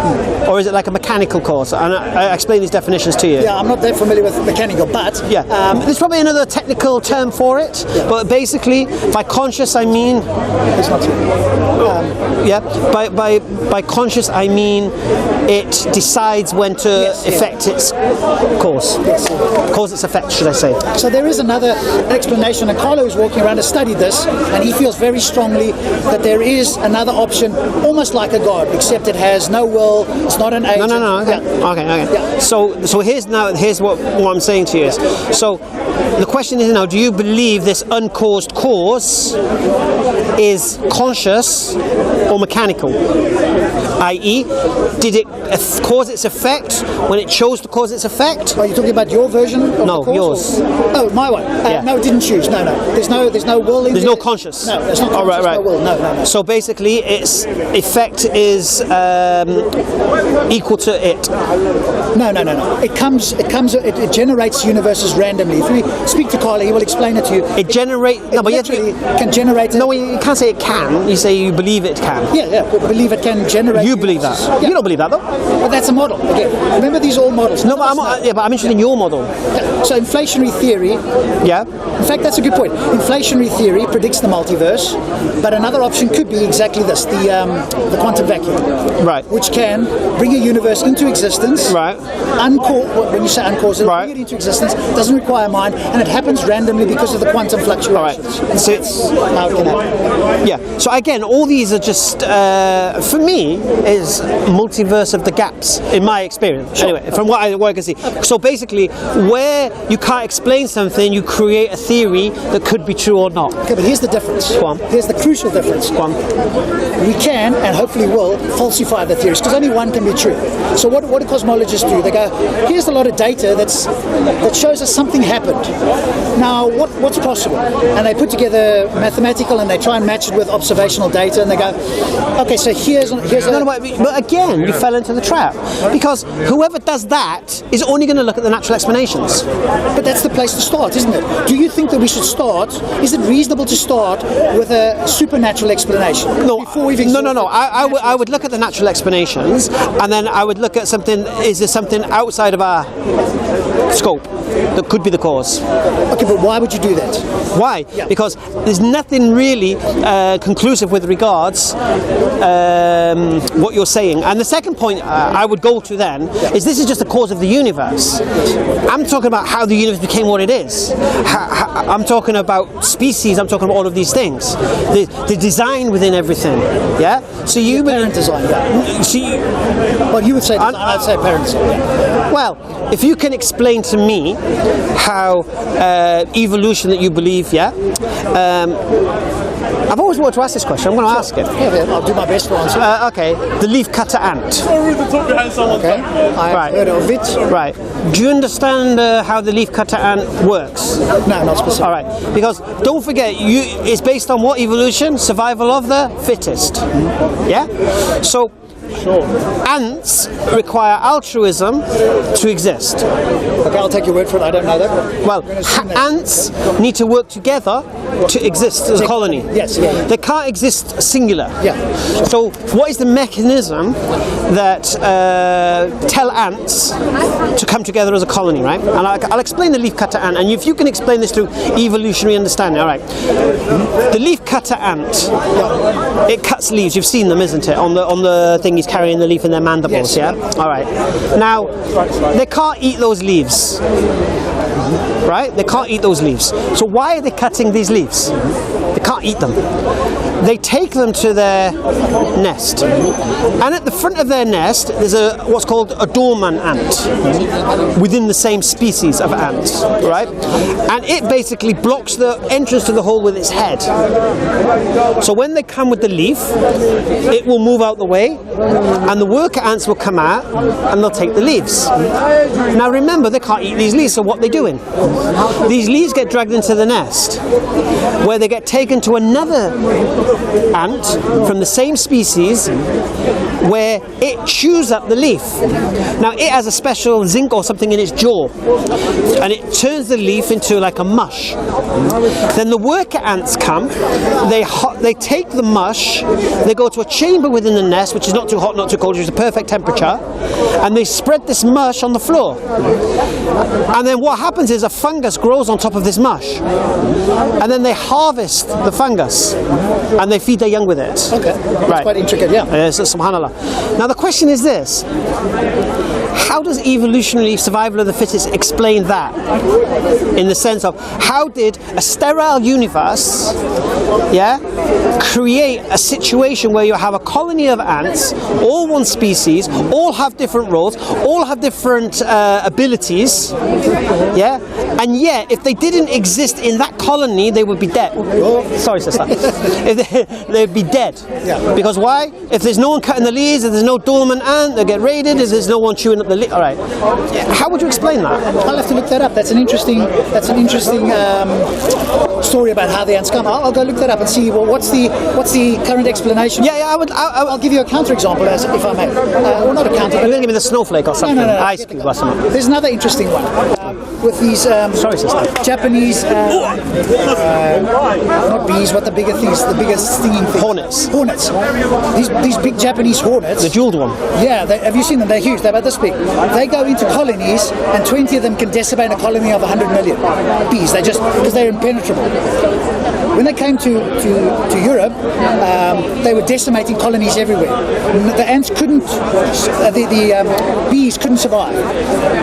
or is it like a mechanical cause? And I explain these definitions to you. Yeah, I'm not that familiar with mechanical, but there's probably another technical term for it, but basically, by conscious I mean, it's not by conscious I mean it decides when to effect its course, cause its effect, should I say? So there is another explanation, and Carlo is walking around, has studied this, and he feels very strongly that there is another option, almost like a God, except it has no will, it's not an agent. No. Okay. Yeah. Okay. Yeah. So here's what I'm saying to you is, so the question is now, do you believe this uncaused cause is conscious or mechanical? I.e., did it cause its effect when it chose to cause its effect? Are you talking about your version of the cause, yours. Oh, my one. No, it didn't choose. No. There's no will in There's there. no conscious. No, there's not conscious. Right. No will. No. So basically, its effect is equal to it. No. It generates universes randomly. If we speak to Carlo, he will explain it to you. It generates. No, but can generate. No, you can't say it can. You say you believe it can. Yeah. Believe it can generate. You believe that. Yeah. You don't believe that though. But that's a model. Again, remember these are all models. No, but I'm interested in your model. Yeah. So inflationary theory. Yeah. In fact, that's a good point. Inflationary theory predicts the multiverse, but another option could be exactly this: the quantum vacuum, right? Which can bring a universe into existence, right? When you say uncaused, it'll bring it into existence. Doesn't require mind, and it happens randomly because of the quantum fluctuations. Right. And so it's how it can happen. Yeah. So again, all these are just for me is multiverse of the gaps in my experience. Sure. Anyway, from what I can see. So basically, where you can't explain something, you create a theory that could be true or not. Okay, but here's the difference. Go on. Here's the crucial difference. Go on. We can, and hopefully will, falsify the theories, because only one can be true. So what do cosmologists do? They go, here's a lot of data that shows us something happened. Now, what's possible? And they put together mathematical, and they try and match it with observational data, and they go, okay, so here's but again, you fell into the trap, because whoever does that is only going to look at the natural explanations. But that's the place to start, isn't it? Do you think that we should start? Is it reasonable to start with a supernatural explanation? Before we've No. I would look at the natural explanations, and then I would look at something. Is there something outside of our scope that could be the cause? Okay, but why would you do that? Why? Yeah. Because there's nothing really conclusive with regards what you're saying. And the second point I would go to then is this is just the cause of the universe. I'm talking about how the universe became what it is. I'm talking about species. I'm talking about all of these things. The design within everything. Yeah. So you Parent design. Yeah. see. Well, you would say design. I'd say parent design. Yeah. Well, if you can explain to me how evolution that you believe, I've always wanted to ask this question. I'm going to ask it. Yeah, I'll do my best to answer. Okay, the leafcutter ant. Okay, I've heard of it. Right. Do you understand how the leafcutter ant works? No, not specific. All right. Because don't forget, it's based on what evolution? Survival of the fittest. Yeah. So. Ants require altruism to exist. Okay, I'll take your word for it. I don't know that. Well, ants need to work together to exist as a colony. Yes, yeah. They can't exist singular. Yeah. So, what is the mechanism that tell ants to come together as a colony, right? And I'll explain the leafcutter ant, and if you can explain this through evolutionary understanding, all right. The leafcutter ant, it cuts leaves. You've seen them, isn't it? On the thing, he's carrying the leaf in their mandibles. Yes. Yeah. All right. Now, they can't eat those leaves. Right? They can't eat those leaves. So why are they cutting these leaves? They can't eat them. They take them to their nest, and at the front of their nest there's what's called a dormant ant within the same species of ants, right? And it basically blocks the entrance to the hole with its head. So when they come with the leaf, it will move out the way, and the worker ants will come out and they'll take the leaves. Now remember, they can't eat these leaves, so what are they doing? These leaves get dragged into the nest, where they get taken to another ant from the same species, where it chews up the leaf. Now it has a special zinc or something in its jaw, and it turns the leaf into like a mush. Then the worker ants come, they take the mush, they go to a chamber within the nest, which is not too hot, not too cold, which is a perfect temperature, and they spread this mush on the floor. And then what happens is a fungus grows on top of this mush, and then they harvest the fungus and they feed their young with it. Okay, that's quite intricate, yeah. So, subhanallah. Now the question is this: how does evolutionary survival of the fittest explain that? In the sense of, how did a sterile universe, create a situation where you have a colony of ants, all one species, all have different roles, all have different abilities, and yet if they didn't exist in that colony, they would be dead. Sorry, sister. They'd be dead. Yeah. Because why? If there's no one cutting the leaves, if there's no dormant ant, they get raided. If there's no one chewing up the leaf, all right. How would you explain that? I'll have to look that up. That's an interesting story about how the ants come. I'll go look that up and see. Well, what's the current explanation? I'll give you a counterexample, if I may. Well, not a counter. You're going to give me the snowflake or something. No. Ice cube or something. There's another interesting one with these Sorry, sister. Japanese not bees. What the biggest stinging thing? Hornets. Hornets. These big Japanese hornets. The jeweled one. Yeah, have you seen them? They're huge. They're about this big. They go into colonies, and 20 of them can decimate a colony of 100 million bees. They just because they're impenetrable. When they came to Europe, they were decimating colonies everywhere. The ants couldn't, the bees couldn't survive.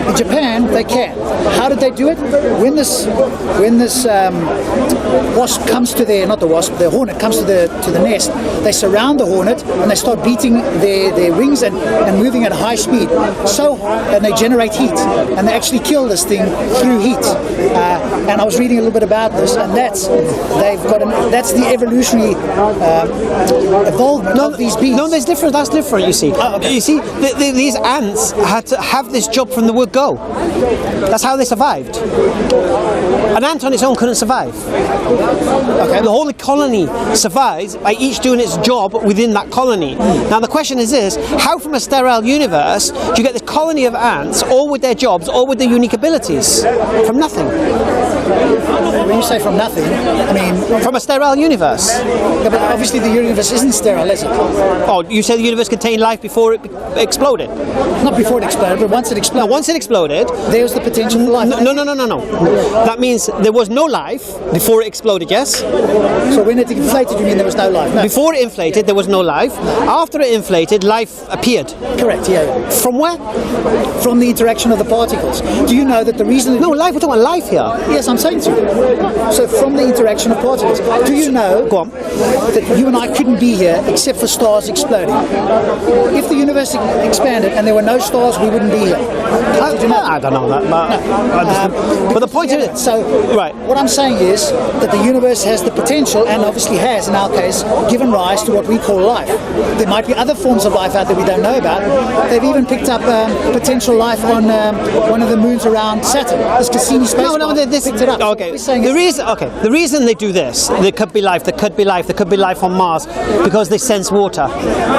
In Japan, they can. How did they do it? When this wasp comes to the hornet comes to the nest, they surround the hornet and they start beating their wings and moving at high speed. And they generate heat, and they actually kill this thing through heat. And I was reading a little bit about this, and that's the evolutionary evolvement of these bees. No, that's different. You see, okay. You see, these ants had to have this job from the word go. That's how they survived. An ant on its own couldn't survive. Okay. The whole colony survives by each doing its job within that colony. Now the question is this: how from a sterile universe do you get this colony of ants, all with their jobs, all with their unique abilities, from nothing? When you say from nothing, I mean, From a sterile universe. yeah, but obviously the universe isn't sterile, is it? Oh, you say the universe contained life before it exploded? Not before it exploded, but once it No, exploded, once it exploded, there's the potential for life. no. That means there was no life before it exploded, yes? So when it inflated, you mean there was no life? No. Before it inflated, there was no life. After it inflated, life appeared. Correct, yeah. From where? From the interaction of the particles. Do you know that the reason... No, life, we're talking about life here. Yes, I'm saying to you. So from the interaction of particles. Do you know Go on. that you and I couldn't be here except for stars exploding? If the universe expanded and there were no stars, we wouldn't be here. Did you know? I don't know that, but the point is... So Right. what I'm saying is that the universe has the potential, and obviously has in our case, given rise to what we call life. There might be other forms of life out there we don't know about. They've even picked up potential life on one of the moons around Saturn. This Cassini spacecraft picked it up. Okay. We're saying The reason they do this, there could be life on Mars, because they sense water.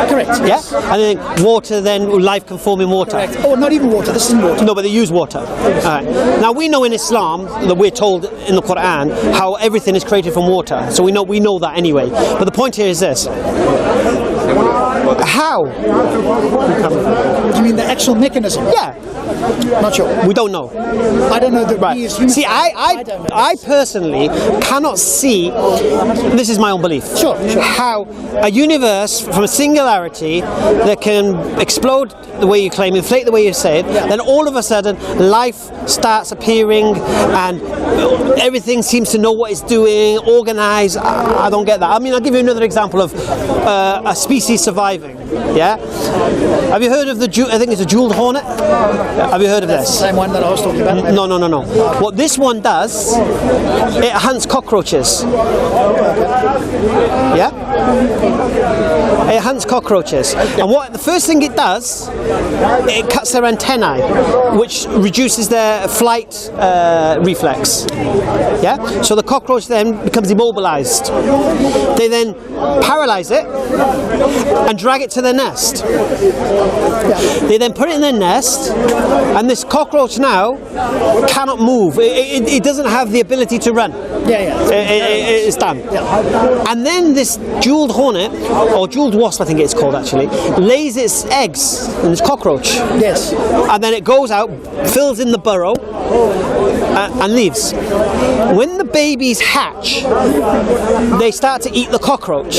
correct. Yeah, and then water, then life can form in water. Correct. Oh, not even water. This isn't water. No, but they use water. Alright. Now we know in Islam that we're told in the Quran how everything is created from water. So we know that anyway. But the point here is this: how? You mean the actual mechanism? Yeah, Not sure. we don't know. I don't know that Right. we as humans... See, don't know. I personally cannot see. This is my own belief. Sure. How a universe from a singularity that can explode the way you claim, inflate the way you say it, then all of a sudden life starts appearing and everything seems to know what it's doing, organized. I don't get that. I mean, I'll give you another example of a species surviving. Yeah. Have you heard of I think it's a jeweled hornet? Have you heard of That's the this? same one that I was talking about. No. What this one does, it hunts cockroaches. Yeah? It hunts cockroaches. And what the first thing it does, it cuts their antennae, which reduces their flight reflex. Yeah? So the cockroach then becomes immobilized. They then paralyze it and drag it to their nest. They then put it in their nest, and this cockroach now cannot move. It doesn't have the ability to run. It's done. And then this jeweled hornet, or jeweled wasp I think it's called actually, lays its eggs in this cockroach. Yes. And then it goes out, fills in the burrow, and leaves. When the babies hatch, they start to eat the cockroach.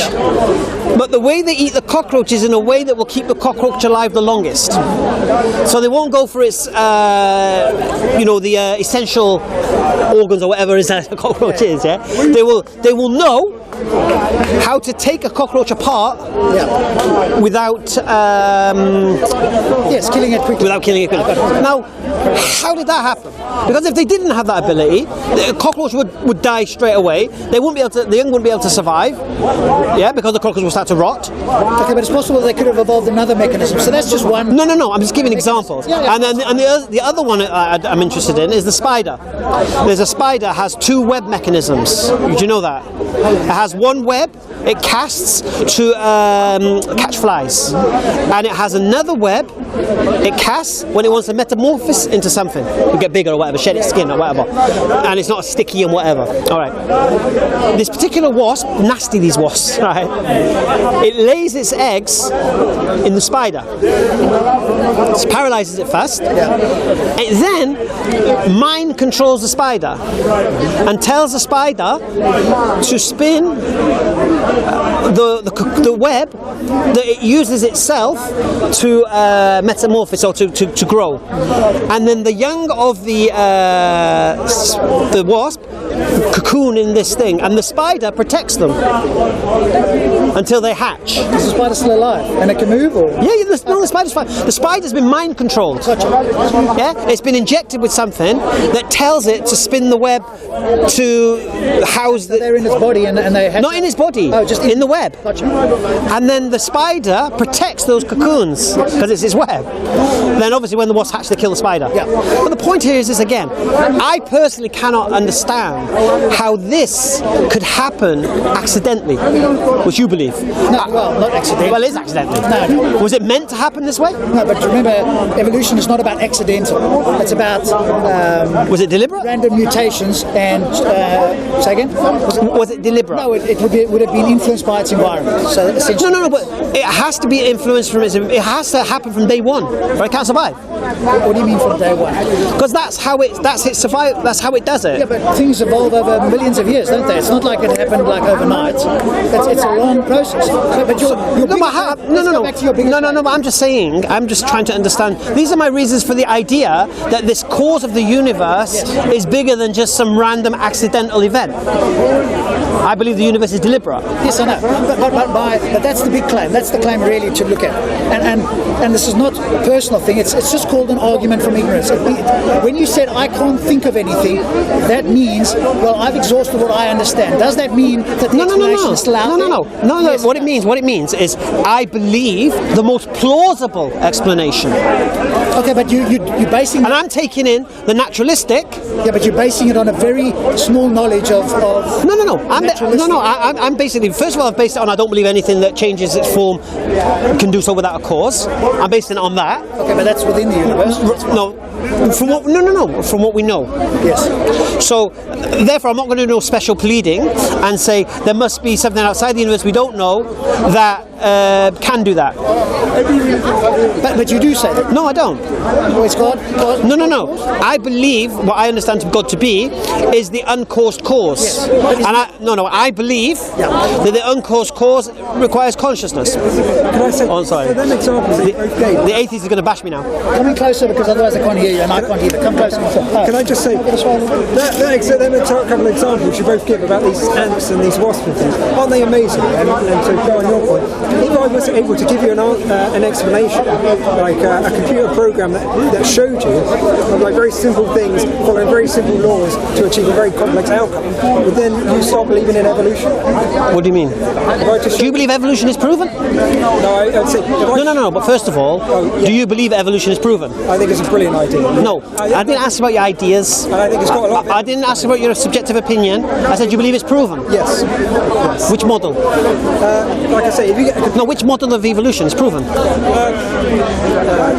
But the way they eat the cockroach is in a way that will keep the cockroach alive the longest. So they won't go for its, the essential organs or whatever is that a cockroach is. Yeah, they will know how to take a cockroach apart without killing it quickly. Without killing it quickly. Now, how did that happen? Because if they didn't have that ability, the cockroach would die straight away. The young wouldn't be able to survive. Yeah, because the cockroach will start to rot. Okay, but it's possible they could have evolved another mechanism. So that's just one. No. I'm just giving examples. Yeah. And then the other one I'm interested in is the spider. There's a spider has two web mechanisms. Did you know that? It has one web. It casts to catch flies, and it has another web. It casts when it wants to metamorphose into something, to get bigger or whatever, shed its skin or whatever, and it's not sticky and whatever. All right. This particular wasp, nasty these wasps, right? It lays its eggs in the spider. It paralyzes it first. It then mind controls the spider and tells the spider to spin the web that it uses itself to metamorphose or to grow, and then the young of the wasp cocoon in this thing, and the spider protects them until they hatch. Is the spider still alive? And it can move? Or? The spider's fine. The spider's been mind controlled. Gotcha. Yeah, it's been injected with something that tells it to spin the web to house the. They're in its body and they hatch. Not in its body. Oh, just in the web. Gotcha. And then the spider protects those cocoons because it's its web. Then obviously when the wasp hatch, they kill the spider. Yeah. But the point here is this again. I personally cannot understand how this could happen accidentally, which you believe. believe. No, well, not accidental. Well, it is accidental. No. Was it meant to happen this way? No, but remember, evolution is not about accidental. It's about Was it deliberate? random mutations and say again. Was it deliberate? No, it would have been influenced by its environment. So essentially, No, but it has to be influenced from it has to happen from day one, or it can't survive. what do you mean from day one? Because that's how it survive. That's how it does it. Yeah, but things evolve over millions of years, don't they? It's not like it happened like overnight. It's a long process. But your back to your biggest No, but I'm just saying, I'm just trying to understand. These are my reasons for the idea that this cause of the universe is bigger than just some random accidental event. I believe the universe is deliberate. Yes, I know. But that's the big claim. That's the claim really to look at. And this is not a personal thing. It's just called an argument from ignorance. When you said, I can't think of anything, that means, well, I've exhausted what I understand. Does that mean that the explanation is still out there? No. Yes, What it means is I believe the most plausible explanation. Okay, but you're basing... And I'm taking in the naturalistic. Yeah, but you're basing it on a very small knowledge of I'm basically, first of all, I've based it on I don't believe anything that changes its form can do so without a cause. I'm basing it on that. Okay, but that's within the universe. From what we know. Yes. So, therefore, I'm not going to do no special pleading and say there must be something outside the universe we don't know that can do that. But you do say that. No, I don't. Well, it's God. No. I believe what I understand God to be is the uncaused cause. Yes. And I believe that the uncaused cause requires consciousness. Can I say, sorry. them examples that you both gave, The atheist is going to bash me now. Come in closer because otherwise I can't hear you and I can't hear you. Come closer. can I just say, them couple of examples you both give about these ants and these wasps and things, aren't they amazing? And to go on your point, if I was able to give you an explanation, like a computer program that showed you of like very simple things, following very simple laws to achieve a very complex outcome, would then you start believing in evolution? What do you mean? Do you believe evolution is proven? No, I'd say... No, but first of all, do you believe evolution is proven? I think it's a brilliant idea. No, I didn't ask about your ideas. And I think it's got a lot of... I didn't ask about your subjective opinion. I said you believe it's proven. Yes. Which model? Like I say, if you get... No, which model of evolution is proven?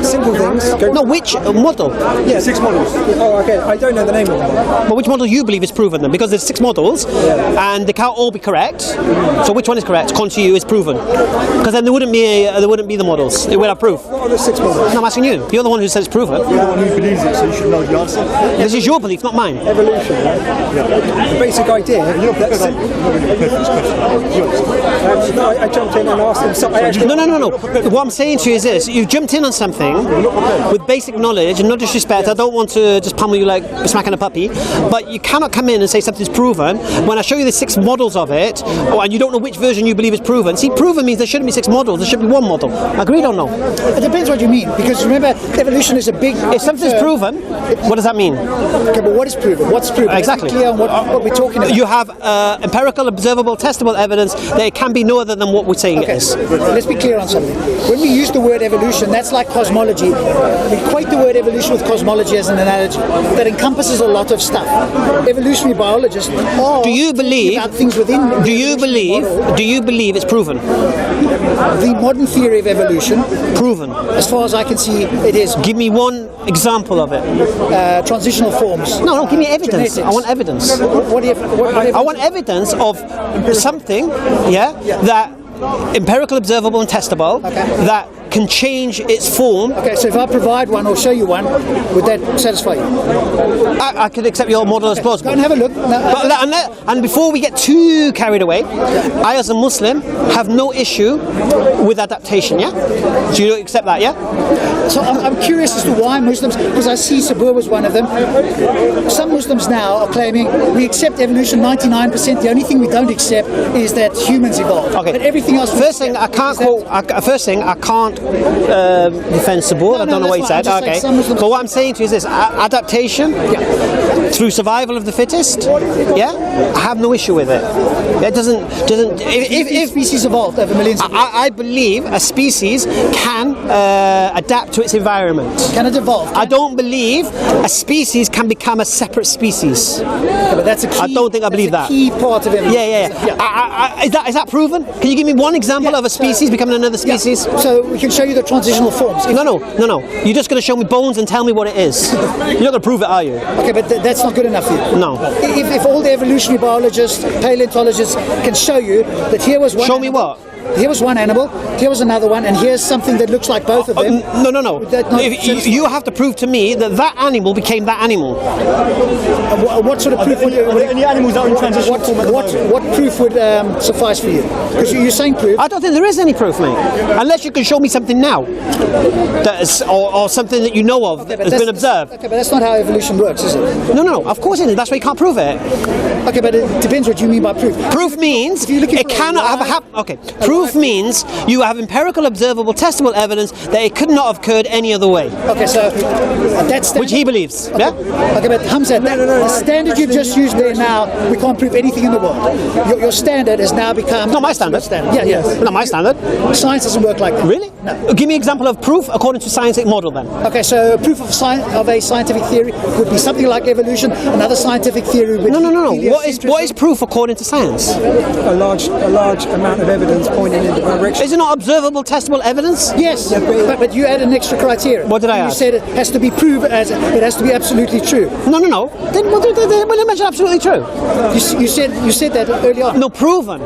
simple things... No, which model? Yeah, 6 models. Oh, okay. I don't know the name of them. But which model you believe is proven then? Because there's 6 models, and they can't all be correct. So which one is correct? According to you, is proven. Because then there wouldn't be the models. It would have proof. What are the 6 models? No, I'm asking you. You're the one who says it's proven. You're the one who believes it, so you should know the answer. This is your belief, not mine. Evolution, right? The basic idea. I jumped in and asked him something. No. What I'm saying to you is this: you jumped in on something with basic knowledge, and no disrespect. I don't want to just pummel you like smacking a puppy, but you cannot come in and say something's proven when I show you the 6 models of it, and you don't know which version you believe is proven. See, proven means there shouldn't be 6 models. There should be 1 model. Agreed or no? It depends what you mean, because remember, evolution is a big... If something's proven, what does that mean? Okay, but what is proven? What's proven? Exactly. Let's be clear on what we're talking about. You have empirical, observable, testable evidence that it can be no other than what we're saying it is. Let's be clear on something. When we use the word evolution, that's like cosmology. We equate the word evolution with cosmology as an analogy that encompasses a lot of stuff. Evolutionary biologists are Do you believe? about things within. Do you believe it's proven? The modern theory of evolution, Proven. as far as I can see, it is Give me one example of it. transitional forms. No, give me evidence. Genetics. I want evidence. What do you? I want evidence of something, that empirical, observable, and testable that can change its form. Okay, so if I provide one or show you one, would that satisfy you? I could accept your model as Go plausible. and have a look. No, And before we get too carried away, I as a Muslim have no issue with adaptation, yeah? Do you accept that, yeah? So I'm curious as to why Muslims, because I see Sabur was one of them. Some Muslims now are claiming we accept evolution 99%. The only thing we don't accept is that humans evolved. Okay. But everything else. First thing, I can't defend Sabur. I don't know what he said. Okay. But what I'm saying to you is this: adaptation through survival of the fittest. Yeah. I have no issue with it. It doesn't. If species evolved over millions of years, I believe a species can adapt to its environment. can it evolve? I don't believe a species can become a separate species. Yeah, but that's a key, I don't think I believe that's that. a key part of evolution. Yeah. Is that proven? Can you give me one example of a species becoming another species? So we can show you the transitional forms. No. You're just going to show me bones and tell me what it is. You're not going to prove it, are you? Okay, but that's not good enough for you. No. If all the evolutionary biologists, paleontologists can show you that here was one Show me animal, what? Here was one animal, here was another one, and here's something that looks like both of them. No. That not You have to prove to me that that animal became that animal. What sort of proof would Any animals that are in transition form at the moment? what proof would suffice for you? Because you're saying proof. I don't think there is any proof, mate. Unless you can show me something now, that is, or something that you know of that has been observed. Okay, but that's not how evolution works, is it? No. Of course it isn't. That's why you can't prove it. Okay, but it depends what you mean by proof. Proof means If you're looking it for a cannot have a live- Okay. Proof means you have empirical, observable, testable evidence that it could not have occurred any other way, Okay, so that's which he believes. Yeah. Okay, but Hamza, the standard you've just used there now, we can't prove anything in the world. Your standard has now become... Not my standard. Yeah. Not my standard. Science doesn't work like that. Really? No. Give me an example of proof according to scientific model then. Okay, so proof of a scientific theory would be something like evolution. Another scientific theory would No. be What is proof according to science? A large amount of evidence pointing in the direction. Is it not observable, testable evidence? Yes, but you added an extra criteria. What did I You add? said it has to be proven as it has to be absolutely true. No. Then what did they mention absolutely true? You said that early on. No, proven.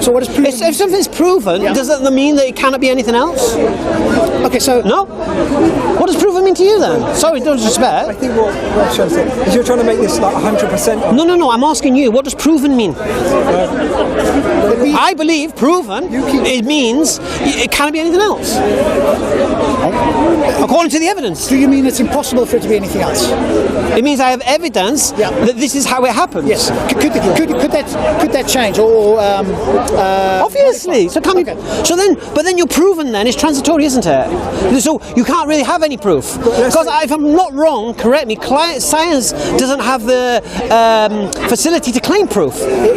So what is proven? If something's proven, Yeah. does that mean that it cannot be anything else? Okay, so No. What does proven mean to you then? Sorry, don't I disrespect. think what Rob's trying to say is you're trying to make this like 100%. No. I'm asking you. What does proven mean? I believe proven. It means it cannot be anything else. According to the evidence, do you mean it's impossible for it to be anything else? it means I have evidence Yeah. that this is how it happens. Yes. Could that change or Obviously. So can Okay. but then your proven then is transitory, isn't it? So you can't really have any proof. Because if I'm not wrong, correct me, science doesn't have the facility to claim proof.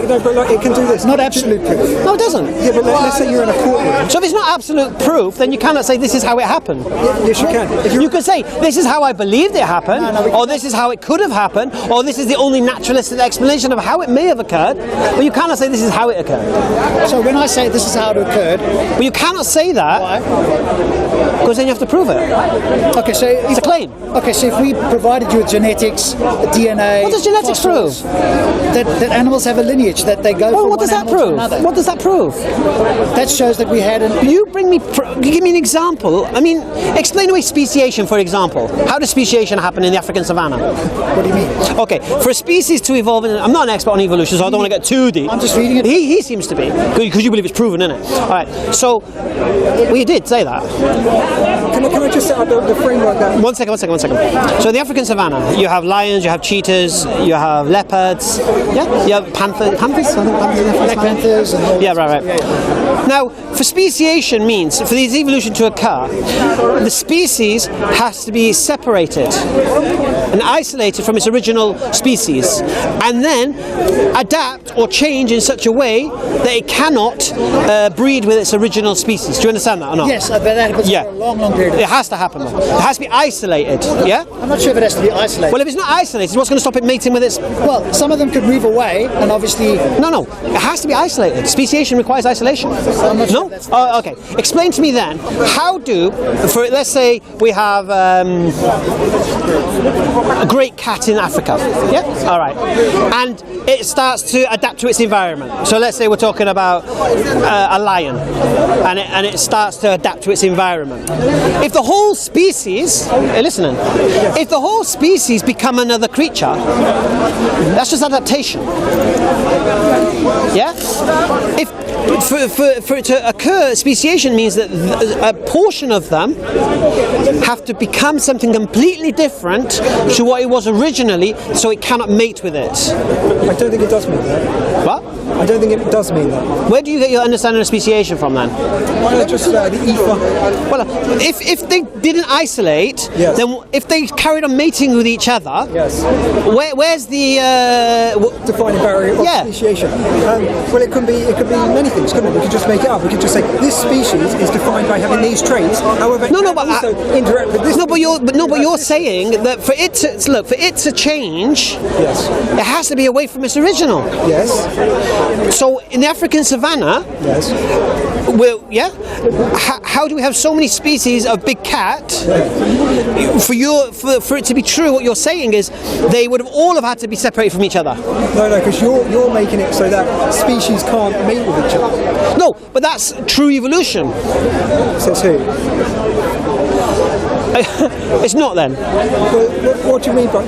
No, but like, it can do this. not absolute proof? No, it doesn't. Yeah, but let's say you're in a courtroom. So if it's not absolute proof, then you cannot say this is how it happened. Yes, you can. If You could say this is how I believed it happened, or this is how it could have happened, or this is the only naturalistic explanation of how it may have occurred, but you cannot say this is how it occurred. So when I say this is how it occurred, But you cannot say that why? because then you have to prove it. Okay, so It's a claim. Okay, so if we provided you with genetics, DNA, What does genetics fossils, that animals have a lineage that they go Well, from what does one that animal to prove? another. What does that prove? That shows that we had an. You give me an example. I mean, explain away speciation, for example. How does speciation happen in the African savannah? What do you mean? Okay, for a species to evolve, I'm not an expert on evolution, so I don't want to get too deep. I'm just reading it. He seems to be, because you believe it's proven, isn't it? All right, so we did say that. Can I just set up the framework that One second. So in the African savannah, you have lions, you have cheetahs, you have leopards, yeah, you have panthers. I think panthers in the African Black savannah. Panthers and all Yeah, that. right. Now, for speciation means, for this evolution to occur, the species has to be separated and isolated from its original species, and then adapt or change in such a way that it cannot breed with its original species. Do you understand that or not? Yes, but that happens Yeah. for a long, long period. It has to happen. It has to be isolated. Yeah. I'm not sure if it has to be isolated. Well, if it's not isolated, what's going to stop it mating with its? Well, some of them could move away, and obviously, No. It has to be isolated. Speciation requires isolation. I'm not sure No. that's- Oh, okay. Explain to me then. How do, for let's say we have a great cat in Africa. Yeah. All right. And it starts to adapt to its environment. So let's say we're talking about a lion, and it starts to adapt to its environment. If the whole species, listening, if the whole species become another creature, that's just adaptation. Yeah? If for it to occur, speciation means that a portion of them have to become something completely different to what it was originally, so it cannot mate with it. I don't think it does mean that. What? I I don't think it does mean that. Where do you get your understanding of speciation from then? Just the ether. Well, if they didn't isolate, Yes. then if they carried on mating with each other, Yes. where's the Defining barrier of Yeah. speciation. Well, it could be many things, couldn't it? We could just make it up. We could just say this species is defined by having these traits. However, No, it but also interact with this. no, but you're saying that for it to change, Yes. it has to be away from its original. Yes. So in the African savannah, Yes. how do we have so many species of big cat? For it to be true, what you're saying is they would have all have had to be separated from each other. No, because you're making it so that species can't mate with each other. No, but that's true evolution. Says who? It's not then. What do you mean by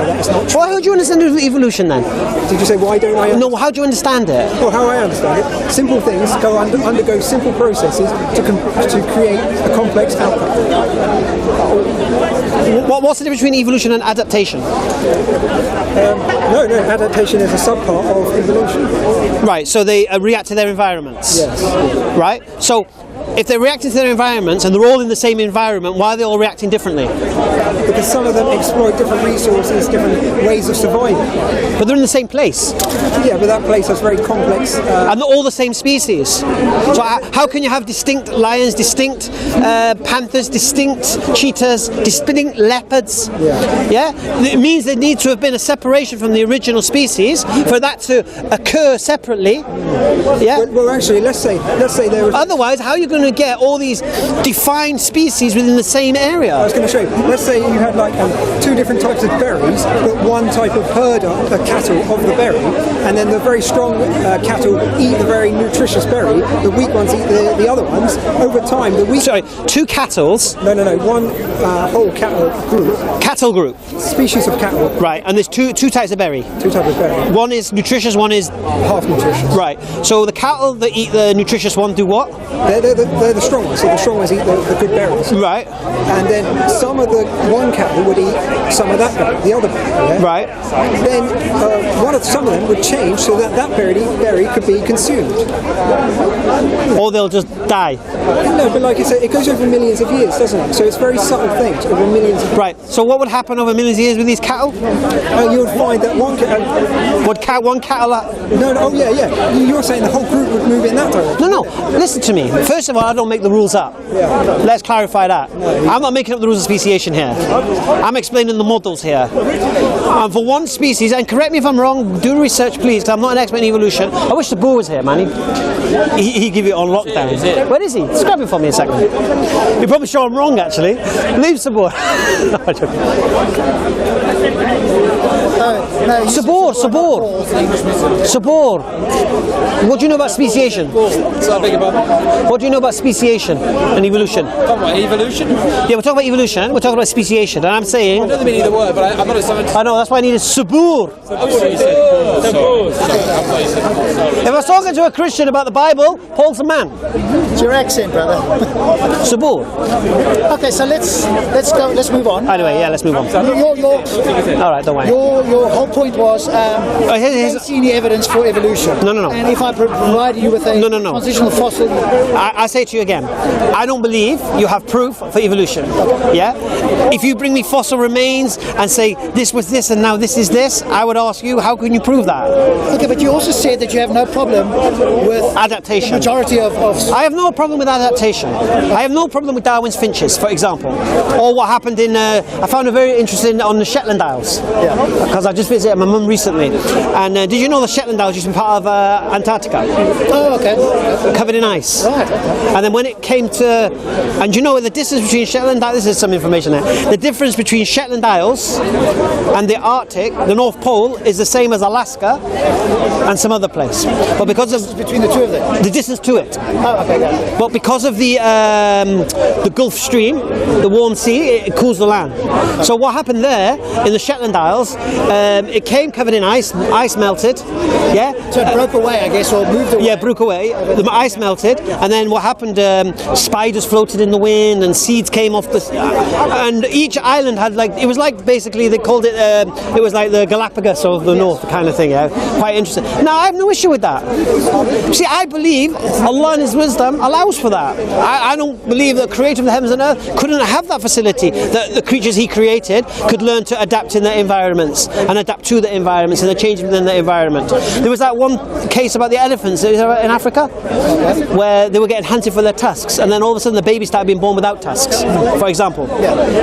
that? It's not true. Well, how do you understand evolution then? Did you say why don't I? No, how do you understand it? Well, how I understand it, simple things undergo simple processes to create a complex outcome. What's the difference between evolution and adaptation? No, adaptation is a subpart of evolution. Right, so they react to their environments. Yes. Right? So if they're reacting to their environments and they're all in the same environment, why are they all reacting differently? Because some of them exploit different resources, different ways of surviving. But they're in the same place. Yeah, but that place has very complex. And they're all the same species. So how can you have distinct lions, distinct panthers, distinct cheetahs, distinct leopards? Yeah? It means there needs to have been a separation from the original species for that to occur separately. Yeah? Well, actually, let's say there was. Otherwise, how are you going to get all these defined species within the same I area? was going to show you. Let's say you had like two different types of berries, but one type of herder, the cattle of the berry, and then the very strong cattle eat the very nutritious berry. The weak ones eat the other ones. Over time, the weak. Sorry, two cattles, No. One whole cattle group, cattle group, species of cattle, right? And there's two types of berry. two types of berry, One is nutritious, one is half nutritious. right. So the cattle that eat the nutritious one do what? They're the strong ones. So the strong ones eat the good berries. Right, And then some of the one cattle would eat some of that berry, the other berry. Yeah? right. Then some of them would change so that berry could be consumed. Or they'll just die. No, but like I said, it goes over millions of years, doesn't it? So it's very subtle things over millions of. Right. So what would happen over millions of years with these cattle? You would find that one cattle. One cattle? No. Oh yeah. You're saying the whole group would move in that direction. No. Listen to me. First of all, I don't make the rules up. Let's clarify that. I'm not making up the rules of speciation here. I'm explaining the models here. And for one species, and correct me if I'm wrong, do research please, because I'm not an expert in evolution. I wish the Boer was here, man. He'd give it on lockdown. Where is he? Just grab him for me a second. You probably show I'm wrong, actually. Leave Sabor. No, I'm joking. Sabor. What do you know about speciation? What do you know about speciation and evolution? Evolution? Yeah, we're talking about evolution. We're talking about speciation, and I'm saying. I know the meaning of the word, but I'm not a scientist. I know, that's why I needed Sabur. If I was talking to a Christian about the Bible, Paul's a man. It's your accent, brother. Sabur. Okay, so let's go. Let's move on. Anyway, yeah, let's move on. All right, don't worry. Your whole point was here's- don't see any evidence for evolution. No. And if I provide you with a No. transitional fossil, I say to you again, I don't believe you have proof for evolution. Yeah? If you bring me fossil remains and say this was this and now this is this, I would ask you, how can you prove that? okay, but you also said that you have no problem with Adaptation. the majority of I have no problem with adaptation. I have no problem with Darwin's finches, for example. Or what happened in, I found it very interesting on the Shetland Isles. Because I just visited my mum recently. And did you know the Shetland Isles used to be part of Antarctica? Oh, okay. Covered in ice. Right. And then when it came to, and you know the distance between Shetland, this is some information there. The difference between Shetland Isles and the Arctic, the North Pole, is the same as Alaska and some other place. But because of Between the two of them. the distance to it, Oh, okay. Yeah. but because of the Gulf Stream, the warm sea, it cools the land. So what happened there in the Shetland Isles It came covered in ice. Ice melted. Yeah. So it broke away, I guess, or moved away. Yeah, broke away. The ice melted, and then what happened? Spiders floated in the wind, and seeds came off the. And each island had it was like basically they called it. It was like the Galapagos of the north kind of thing. Yeah, quite interesting. Now I have no issue with that. See, I believe Allah in His wisdom allows for that. I don't believe the Creator of the heavens and earth couldn't have that facility. That the creatures He created could learn to adapt in their environments and adapt to the environments and the change within the environment. There was that one case about the elephants in Africa where they were getting hunted for their tusks, and then all of a sudden the babies started being born without tusks, for example.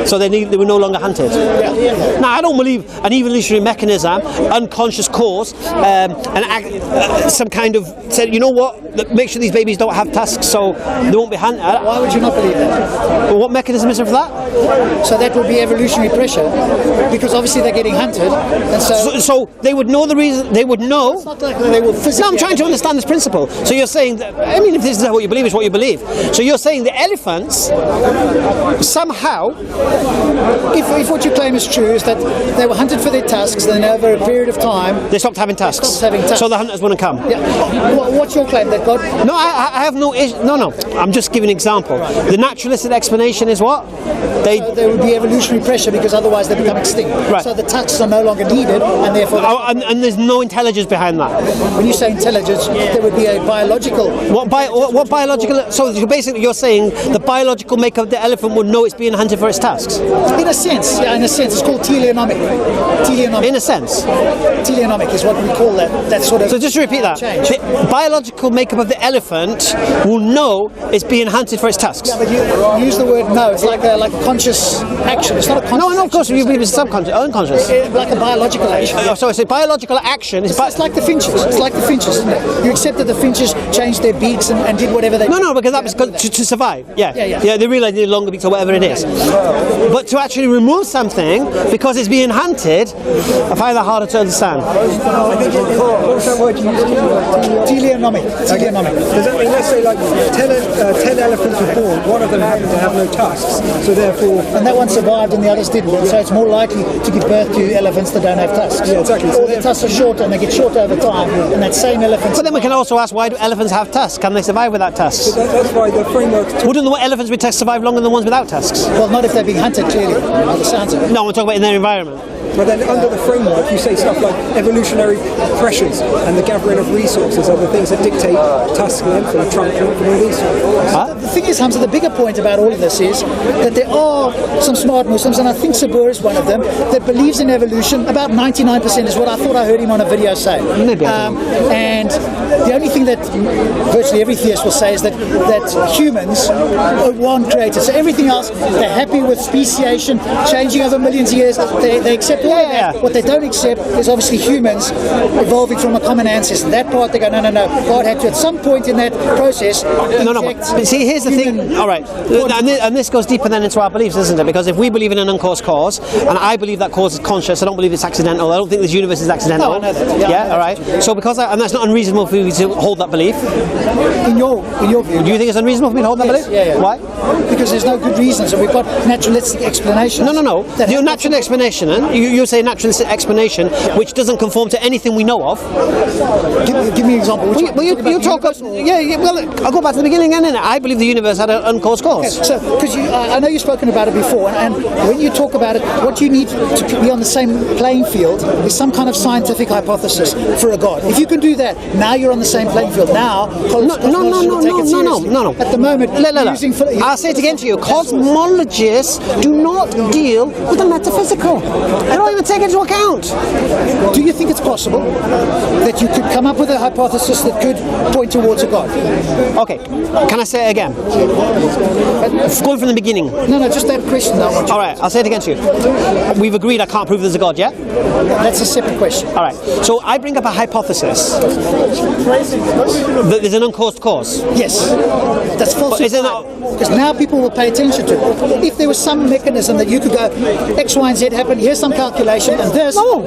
So they were no longer hunted. Now I don't believe an evolutionary mechanism, unconscious cause, some kind of said, you know what, make sure these babies don't have tusks so they won't be hunted. Why would you not believe that? What mechanism is there for that? So that would be evolutionary pressure, because obviously they're getting hunted, and so they would know the reason. They would know. It's not like they will physically. No, I'm trying to understand this principle. So you're saying that, I mean, if this is what you believe, it's what you believe. So you're saying the elephants somehow, if what you claim is true, is that they were hunted for their tusks, then over a period of time they stopped having tusks. So the hunters wouldn't come. Yeah. What's your claim? That God? No, I have no issue. No. I'm just giving an example. Right. The naturalistic explanation is what? There would be evolutionary pressure, because otherwise they become extinct. Right. So the tusks are no longer needed, and therefore. And there's no intelligence behind that. When you say intelligence, there would be a biological. What biological? So basically, you're saying the biological makeup of the elephant would know it's being hunted for its tusks. In a sense, it's called teleonomic. In a sense, teleonomic is what we call that sort of. So just to repeat that, change. The biological makeup of the elephant will know it's being hunted for its tusks. Yeah, but you use the word no. It's like a conscious action. It's not a conscious. No, of course, it's subconscious, unconscious. Like a biological action. So it's a biological action. It's like the finches. It's like the finches, isn't it? You accept that the finches changed their beaks and did whatever they. No, because that was to survive. Yeah. They realised they needed longer beaks or whatever it is. But to actually remove something because it's being hunted, I find that harder to understand. What's that word you used? Teleonomic. Does that mean, let's say, 10 elephants were born, one of them happened to have no tusks, so therefore. And that one survived and the others didn't. So it's more likely to give birth to elephants that don't have tusks. Yeah, exactly. Or their tusks are shorter and they get shorter over time. And that same elephant. But then we can also ask, why do elephants have tusks? Can they survive without tusks? So that's why the framework. Wouldn't the elephants with tusks survive longer than the ones without tusks? Well, not if they're being hunted, clearly. By the sounds of it. No, we're talking about in their environment. But then under the framework, you say stuff like evolutionary pressures and the gathering of resources are the things that dictate tusk length and trunk length and all these sort of things. The thing is, Hamza, the bigger point about all of this is that there are some smart Muslims, and I think Sabur is one of them, that believes in evolution. About 99% is what I thought I heard him on a video say. Maybe. And the only thing that virtually every theist will say is that humans weren't created. So everything else, they're happy with speciation, changing over millions of years. They accept all of that. What they don't accept is obviously humans evolving from a common ancestor. That part they go, no. God had to at some point in that process. But see, here's the thing. All right, and this goes deeper then into our beliefs, isn't it? Because if we believe in an uncaused cause, and I believe that cause is conscious, I don't believe it's accidental. I don't think this universe is accidental. No, I know that. Yeah, all right. So because and that's not unreasonable for you to hold that belief. In your view, do you think it's unreasonable for me to hold that belief? Yeah. Why? Because there's no good reason. So we've got naturalistic explanations. No. Your natural explanation, you say naturalistic explanation, which doesn't conform to anything we know of. Give me an example. You talk. Well, I'll go back to the beginning, and I believe the universe had an uncaused cause. Okay, so, because I know you've spoken about it before, and when you talk about it, what you need to be on the same playing field is some kind of scientific hypothesis for a God. If you can do that, now you're on the same playing field. Now, no. At the moment, I'll say it again to you. Cosmologists do not deal with the metaphysical. They don't even take it into account. Do you think it's possible that you could come up with a hypothesis that could point towards a God? Okay. Can I say it again? Going from the beginning. No, just that question. All right, I'll say it again to you. We've agreed I can't prove there's a God, yeah? That's a separate question. All right. So I bring up a hypothesis that there's an uncaused cause. Yes. That's false. Because now people will pay attention to it. If there was some mechanism that you could go, X, Y, and Z happened, here's some kind calculation, and this. No.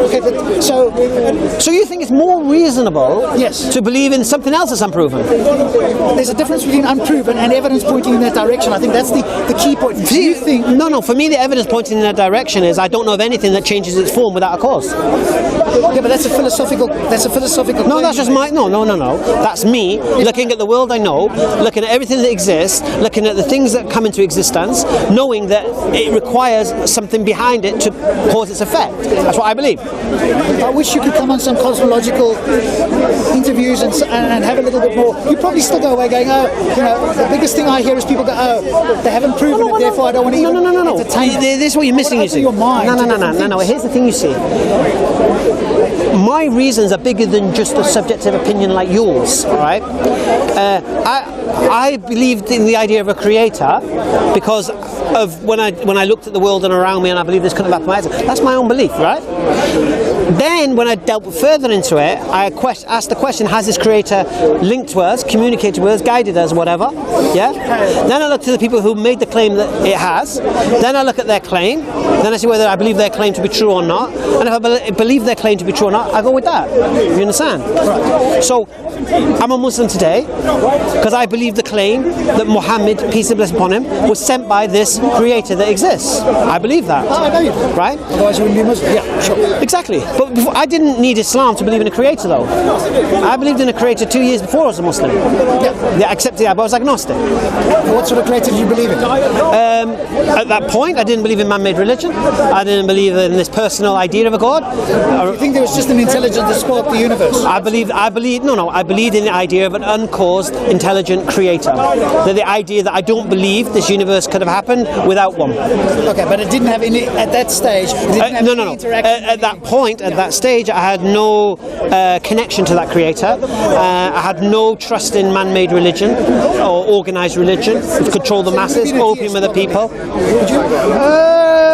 Okay, but So you think it's more reasonable Yes. to believe in something else that's unproven? there's a difference between unproven and evidence pointing in that direction. I think that's the key point. Do you think? No. For me, the evidence pointing in that direction is I don't know of anything that changes its form without a cause. Yeah, but that's a philosophical. That's a philosophical. No, claim that's just you my no. That's me looking at the world I know, looking at everything that exists, looking at the things that come into existence, knowing that it requires something behind it to cause its effect. That's what I believe. I wish you could come on some cosmological interviews and have a little bit more. You probably still go away going, oh, the biggest thing I hear is people go, oh, they haven't proven it, therefore I don't want to even entertain it. This is what you're missing, you see. Your mind to different No. things. Here's the thing, you see. My reasons are bigger than just a subjective opinion like yours, all right? I believed in the idea of a creator because of when I looked at the world and around me, and I believe this couldn't have happened. That's my own belief, right? Then, when I delved further into it, I asked the question: has this creator linked to us, communicated with us, guided us, whatever? Yeah. Then I look to the people who made the claim that it has. Then I look at their claim. Then I see whether I believe their claim to be true or not. And if I believe their claim to be true or not, I go with that. You understand? So, I'm a Muslim today because I believe the claim that Muhammad, peace and blessing upon him, was sent by this creator that exists. I believe that. Oh, I know you do. Right? Otherwise you wouldn't be Muslim. Yeah, sure. Exactly. But I didn't need Islam to believe in a creator, though. I believed in a creator 2 years before I was a Muslim. Yeah, I accepted that, but I was agnostic. What sort of creator did you believe in? At that point, I didn't believe in man-made religion. I didn't believe in this personal idea of a God. You think there was just an intelligence that sparked the universe? I believed in the idea of an uncaused, intelligent creator. The idea that I don't believe this universe could have happened without one. Okay, but it didn't have any, at that stage, it didn't have any interaction. At that point, at that stage, I had no connection to that creator. I had no trust in man-made religion or organised religion to control the masses, opium of the people.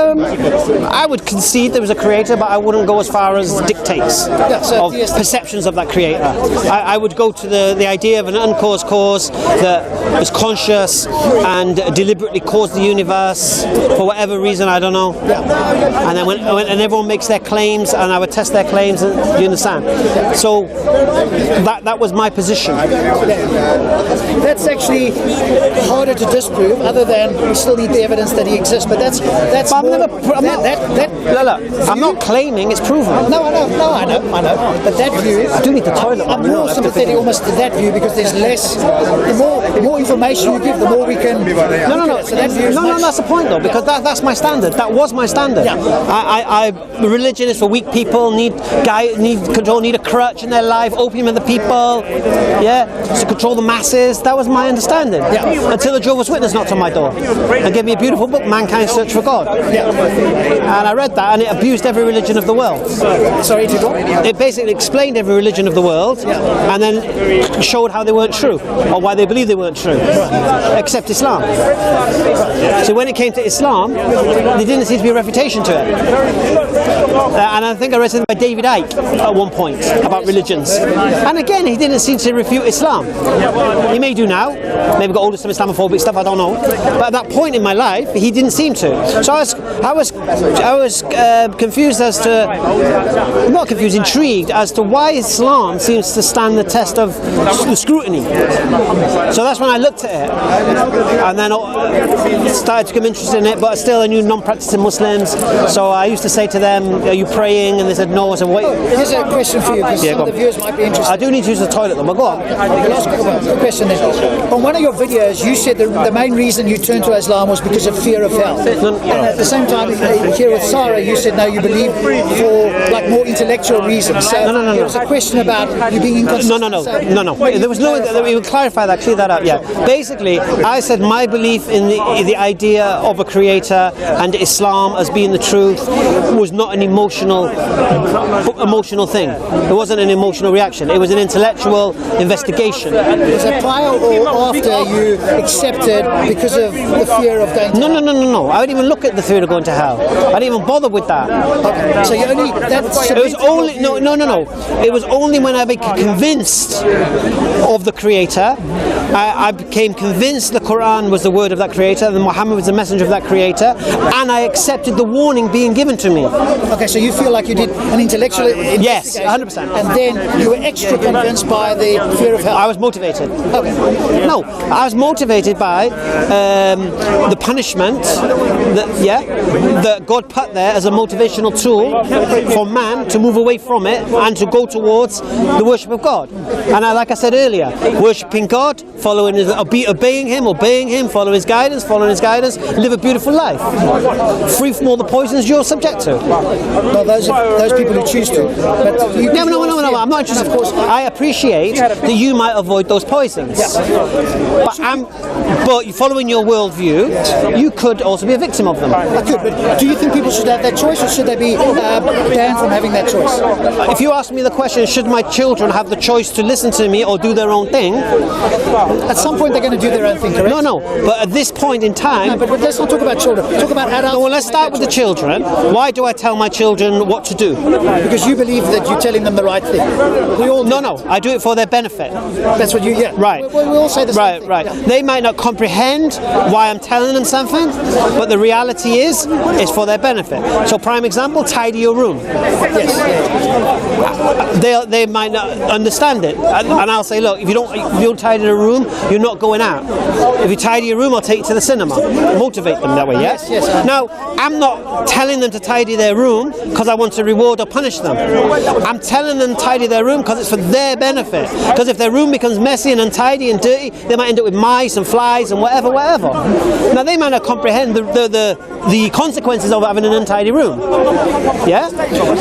I would concede there was a creator, but I wouldn't go as far as dictates of perceptions of that creator. I would go to the idea of an uncaused cause that was conscious and deliberately caused the universe for whatever reason, I don't know. And then when everyone makes their claims, and I would test their claims, and you understand. So that was my position. That's actually harder to disprove, other than we still need the evidence that he exists. But that's more, I'm not claiming it's proven. No, I know. But that view, I do need the toilet. I'm more sympathetic almost to that view because there's less. The more information you give, the more we can. No. So that view is That's the point though, because that's my standard. That was my standard. Yeah. Religion is for weak people. Need control. Need a crutch in their life. Opium of the people. Yeah, to control the masses. That was my understanding. Yeah. Until a Jehovah's Witness knocked on my door and gave me a beautiful book, Mankind's Search for God. Yeah. And I read that, and it abused every religion of the world. Sorry, to go. It basically explained every religion of the world, and then showed how they weren't true, or why they believed they weren't true, except Islam. So when it came to Islam, there didn't seem to be a refutation to it. And I think I read something by David Icke at one point about religions. And again, he didn't seem to refute Islam. He may do now, maybe got hold of some Islamophobic stuff, I don't know. But at that point in my life, he didn't seem to. So I was confused as to, not confused, intrigued as to why Islam seems to stand the test of the scrutiny. So that's when I looked at it, and then started to become interested in it. But still, I knew non-practicing Muslims, so I used to say to them, "Are you praying?" And they said no. I said, "Wait." Here's a question for you, because some of the viewers might be interested. I do need to use the toilet though, but go on. The question is, on one of your videos, you said the main reason you turned to Islam was because of fear of hell. And at the same time, here with Sarah, you said no, you believe for like more intellectual reasons. So No. There was a question about you being inconsistent. No. There was no. We would clarify that, clear that up. Yeah. Basically, I said my belief in the idea of a creator and Islam as being the truth was not an emotional thing. It wasn't an emotional reaction. It was an intellectual investigation. Was it prior or after you accepted because of the fear of going to hell? No. I didn't even look at the fear of going to hell. I didn't even bother with that. Okay. So you only that's It was only no. It was only when I became convinced of the creator I became convinced the Quran was the word of that creator, and Muhammad was the messenger of that creator, and I accepted the warning being given to me. Okay, so you feel like you did an intellectual investigation. Yes, 100%. And then you were extra convinced by the fear of hell. I was motivated. Okay. No, I was motivated by the punishment that God put there as a motivational tool for man to move away from it and to go towards the worship of God. And like I said earlier, worshipping God, obeying Him, follow His guidance, live a beautiful life, free from all the poisons you're subject to. Well, those people who choose to. But No, I'm not interested. Of course, I appreciate that you might avoid those poisons. But following your worldview, you could also be a victim of them. I could, but do you think people should have that choice, or should they be banned from having that choice? If you ask me the question, should my children have the choice to listen to me or do their own thing? At some point they're going to do their own thing, correct? No. But at this point in time... No, but let's not talk about children. Talk about adults. Well, let's start with the children. Why do I tell my children what to do? Because you believe that you're telling them the right thing. We all do. No. I do it for their benefit. That's what you... Yeah. Right. We all say the same thing. Right. Yeah. They might not comprehend why I'm telling them something, but the reality is, it's for their benefit. So, prime example, tidy your room. Yes. They might not understand it, and I'll say, look, if you don't tidy the room, you're not going out. If you tidy your room, I'll take you to the cinema. Motivate them that way, yeah? Yes. Now, I'm not telling them to tidy their room because I want to reward or punish them. I'm telling them to tidy their room because it's for their benefit. Because if their room becomes messy and untidy and dirty, they might end up with mice and flies and whatever. Now, they might not comprehend the consequences of having an untidy room, yeah?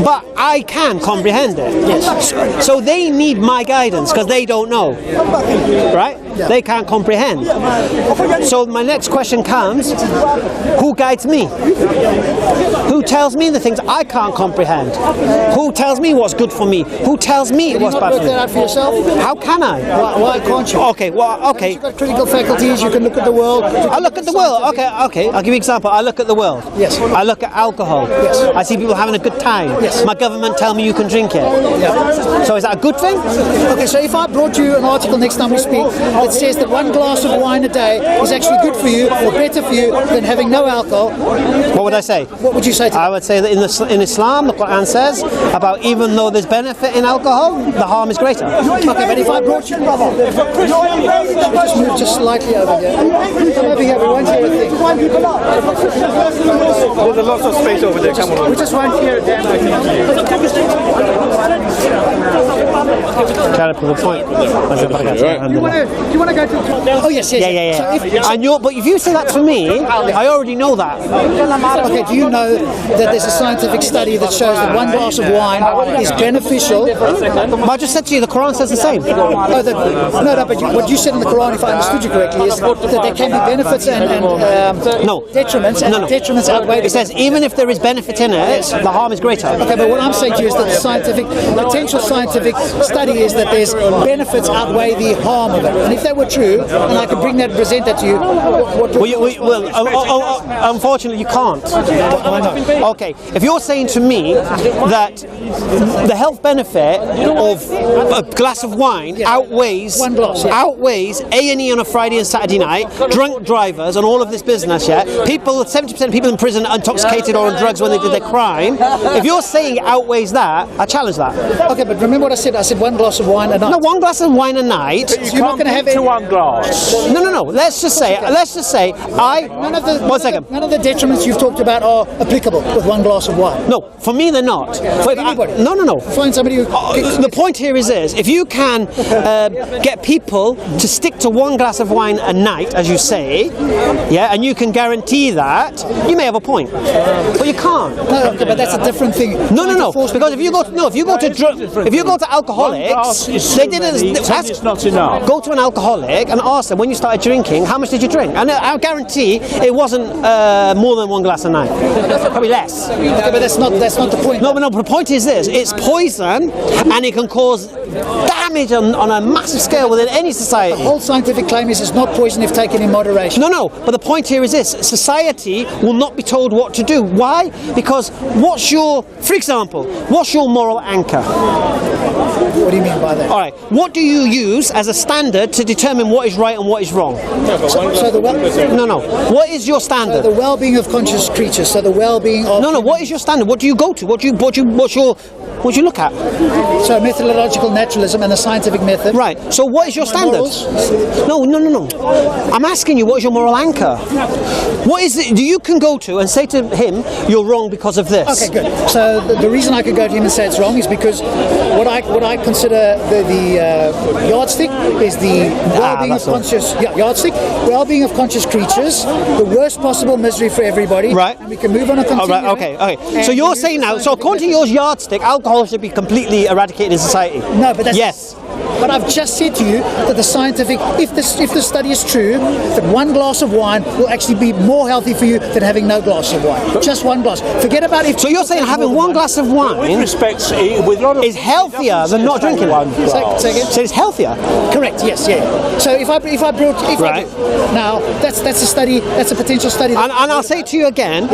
But I can comprehend it. Yes. So they need my guidance because they don't know, right? Yeah. They can't comprehend. So my next question comes, who guides me? Who tells me the things I can't comprehend? Who tells me what's good for me? Who tells me what's bad for me? Can you not work that out for yourself? How can I? Why can't you? Okay. You've got critical faculties, you can look at the world. I look at the world. Okay. I'll give you an example. I look at the world. Yes. I look at alcohol. Yes. I see people having a good time. Yes. My government tell me you can drink it. Yeah. So is that a good thing? Okay, so if I brought you an article next time we speak that says that one glass of wine a day is actually good for you or better for you than having no alcohol, what would I say? What would you say to that? I would say that in Islam, the Quran says about even though there's benefit in alcohol, the harm is greater. Okay, but if I brought you... Just move just slightly over here. Come over here, we won't hear a thing. There's a lot of space over there. Come on. We just won't hear a damn thing. Trying to prove a point. You want to go to... Oh, yes. Yeah. So but if you say that to me, I already know that. okay, do you know that there's a scientific study that shows that one glass of wine is beneficial? But I just said to you, the Quran says the same. But what you said in the Quran, if I understood you correctly, is that there can be benefits and detriments, and detriments outweigh. It says even if there is benefit in it, the harm is greater. Okay, but what I'm saying to you is that the potential scientific study is that there's benefits outweigh the harm of it. And if that were true, and I could bring that and present that to you, unfortunately, you can't. Why not? Okay, if you're saying to me that the health benefit of a glass of wine outweighs one glass, outweighs A&E on a Friday and Saturday night, drunk drivers, and all of this business, 70% of people in prison are intoxicated or on drugs when they did their crime. If you're saying it outweighs that, I challenge that. Okay, but remember what I said? I said one glass of wine a night. No, one glass of wine a night. So you're not going to have to one glass. No. Let's just say None of the detriments you've talked about are applicable with one glass of wine. No, for me they're not. No. Find somebody who... The point here is this: if you can get people to stick to one glass of wine a night, as you say, and you can guarantee that, you may have a point, but you can't. No, but that's a different thing. No. Because if you go to alcoholics, they did it. It's not enough. Go to an alcoholic and ask them when you started drinking, how much did you drink? And I guarantee it wasn't more than one glass a night. Probably less. Okay, but that's not the point. No, the point is this: it's poison, and it can cause damage on a massive scale within any society. The whole scientific claim is it's not poison if taken in moderation. No, but the point here is this: society will not be told what to do. Why? Because for example, what's your moral anchor? What do you mean by that? All right, what do you use as a standard to determine what is right and what is wrong? No. What is your standard? The well-being of conscious creatures. So the well-being of No. What is your standard? What do you go to? What do you look at? So methodological naturalism and the scientific method. Right. So what is your standard? No. I'm asking you, what is your moral anchor? What is it you can go to and say to him, you're wrong because of this? Okay, good. So the reason I could go to him and say it's wrong is because what I consider the yardstick is the well-being of conscious well-being of conscious creatures, the worst possible misery for everybody. Right. And we can move on and continue. All right. Okay. So you're saying now, so according to your yardstick, alcohol should be completely eradicated in society? No, but that's yes. But I've just said to you that the scientific, if the study is true, that one glass of wine will actually be more healthy for you than having no glass of wine. Just one glass. Forget about if. So you're saying having one glass of wine is healthier than not drinking one? Say again? So it's healthier. Correct. Yes. Yeah. So if I right. Now that's a study. That's a potential study. And I'll say to you again,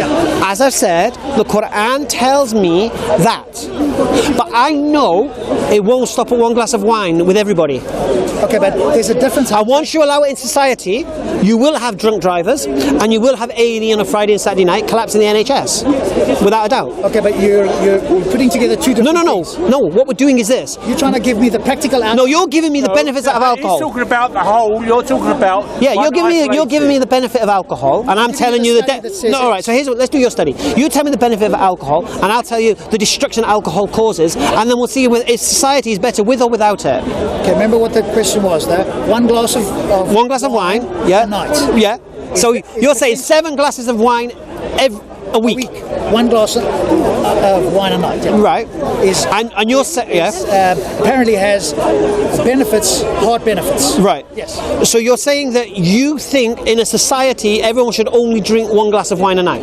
as I've said, the Quran tells me that, but I know it won't stop at one glass of wine with everybody. Okay, but there's a difference. And once you allow it in society, you will have drunk drivers, and you will have A&E on a Friday and Saturday night collapsing the NHS, without a doubt. Okay, but you're putting together two different things. No. What we're doing is this. You're trying to give me the practical answer. No, you're giving me the benefits of alcohol. He's talking about the whole. You're talking about. Yeah, you're giving me the benefit of alcohol, and I'm telling you no. All right. So let's do your study. You tell me the benefit of alcohol, and I'll tell you the destruction alcohol causes, and then we'll see if society is better with or without it. Okay. Remember what the question was there? One glass of wine. Yeah. A night. Yeah. So you're saying 7 glasses of wine a week. One glass of wine a night. Yeah. Right. And you're apparently has benefits, heart benefits. Right. Yes. So you're saying that you think in a society everyone should only drink 1 glass of wine a night?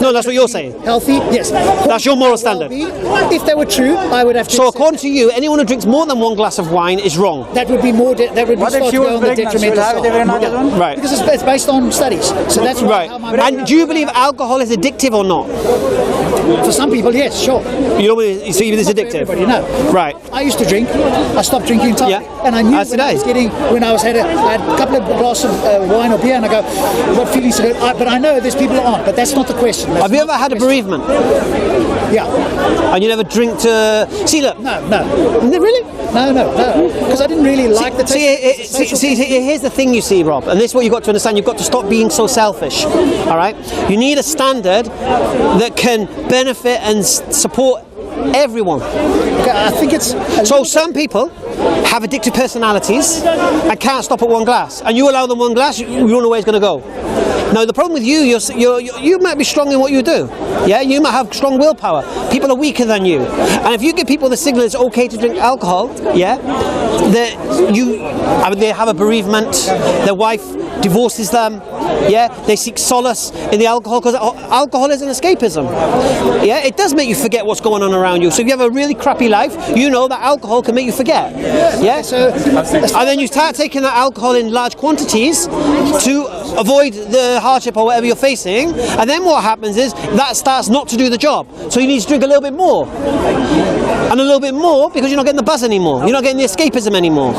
No, that's what you're saying. Healthy. Yes. That's your moral standard. If they were true, I would have to. So according to you, anyone who drinks more than 1 glass of wine is wrong. That would be more. That would be start to go on the detrimental side. Right. Because it's based on studies. So that's right. And do you believe alcohol is addictive or not? For some people, yes, sure. You know, so even it's addictive. Everybody, no. Right. I used to drink. I stopped drinking entirely, and I knew when I had a couple of glasses of wine or beer, and I go, what feelings? But I know there's people who aren't. But that's not the question. Have you ever had a bereavement? Yeah. And you never drink to see? Look. No. Really? No. Because I didn't really like the taste. See, here's the thing, you see, Rob, and this is what you've got to understand. You've got to stop being so selfish. All right. You need a standard that can benefit and support everyone. Okay, I think it's so some people have addictive personalities and can't stop at 1 glass, and you allow them 1 glass, you don't know where it's going to go. Now the problem with you might be strong in what you do. Yeah, you might have strong willpower. People are weaker than you, and if you give people the signal it's okay to drink alcohol, yeah, they have a bereavement, their wife divorces them, yeah, they seek solace in the alcohol because alcohol is an escapism. Yeah, it does make you forget what's going on around you. So if you have a really crappy life, you know that alcohol can make you forget. Yeah, and then you start taking that alcohol in large quantities to avoid the hardship or whatever you're facing, and then what happens is that starts not to do the job. So you need to drink a little bit more. And a little bit more because you're not getting the buzz anymore. You're not getting the escapism anymore.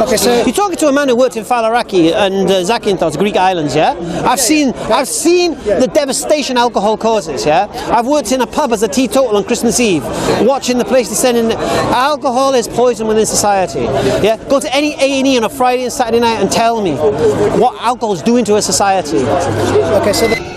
Okay, so you're talking to a man who worked in Falaraki and Zakynthos, Greek islands. Yeah, I've seen the devastation alcohol causes. Yeah, I've worked in a pub as a teetotal on Christmas Eve, watching the place descending. Alcohol is poison within society. Yeah, go to any A&E on a Friday and Saturday night and tell me what alcohol is doing to a society. Okay, so.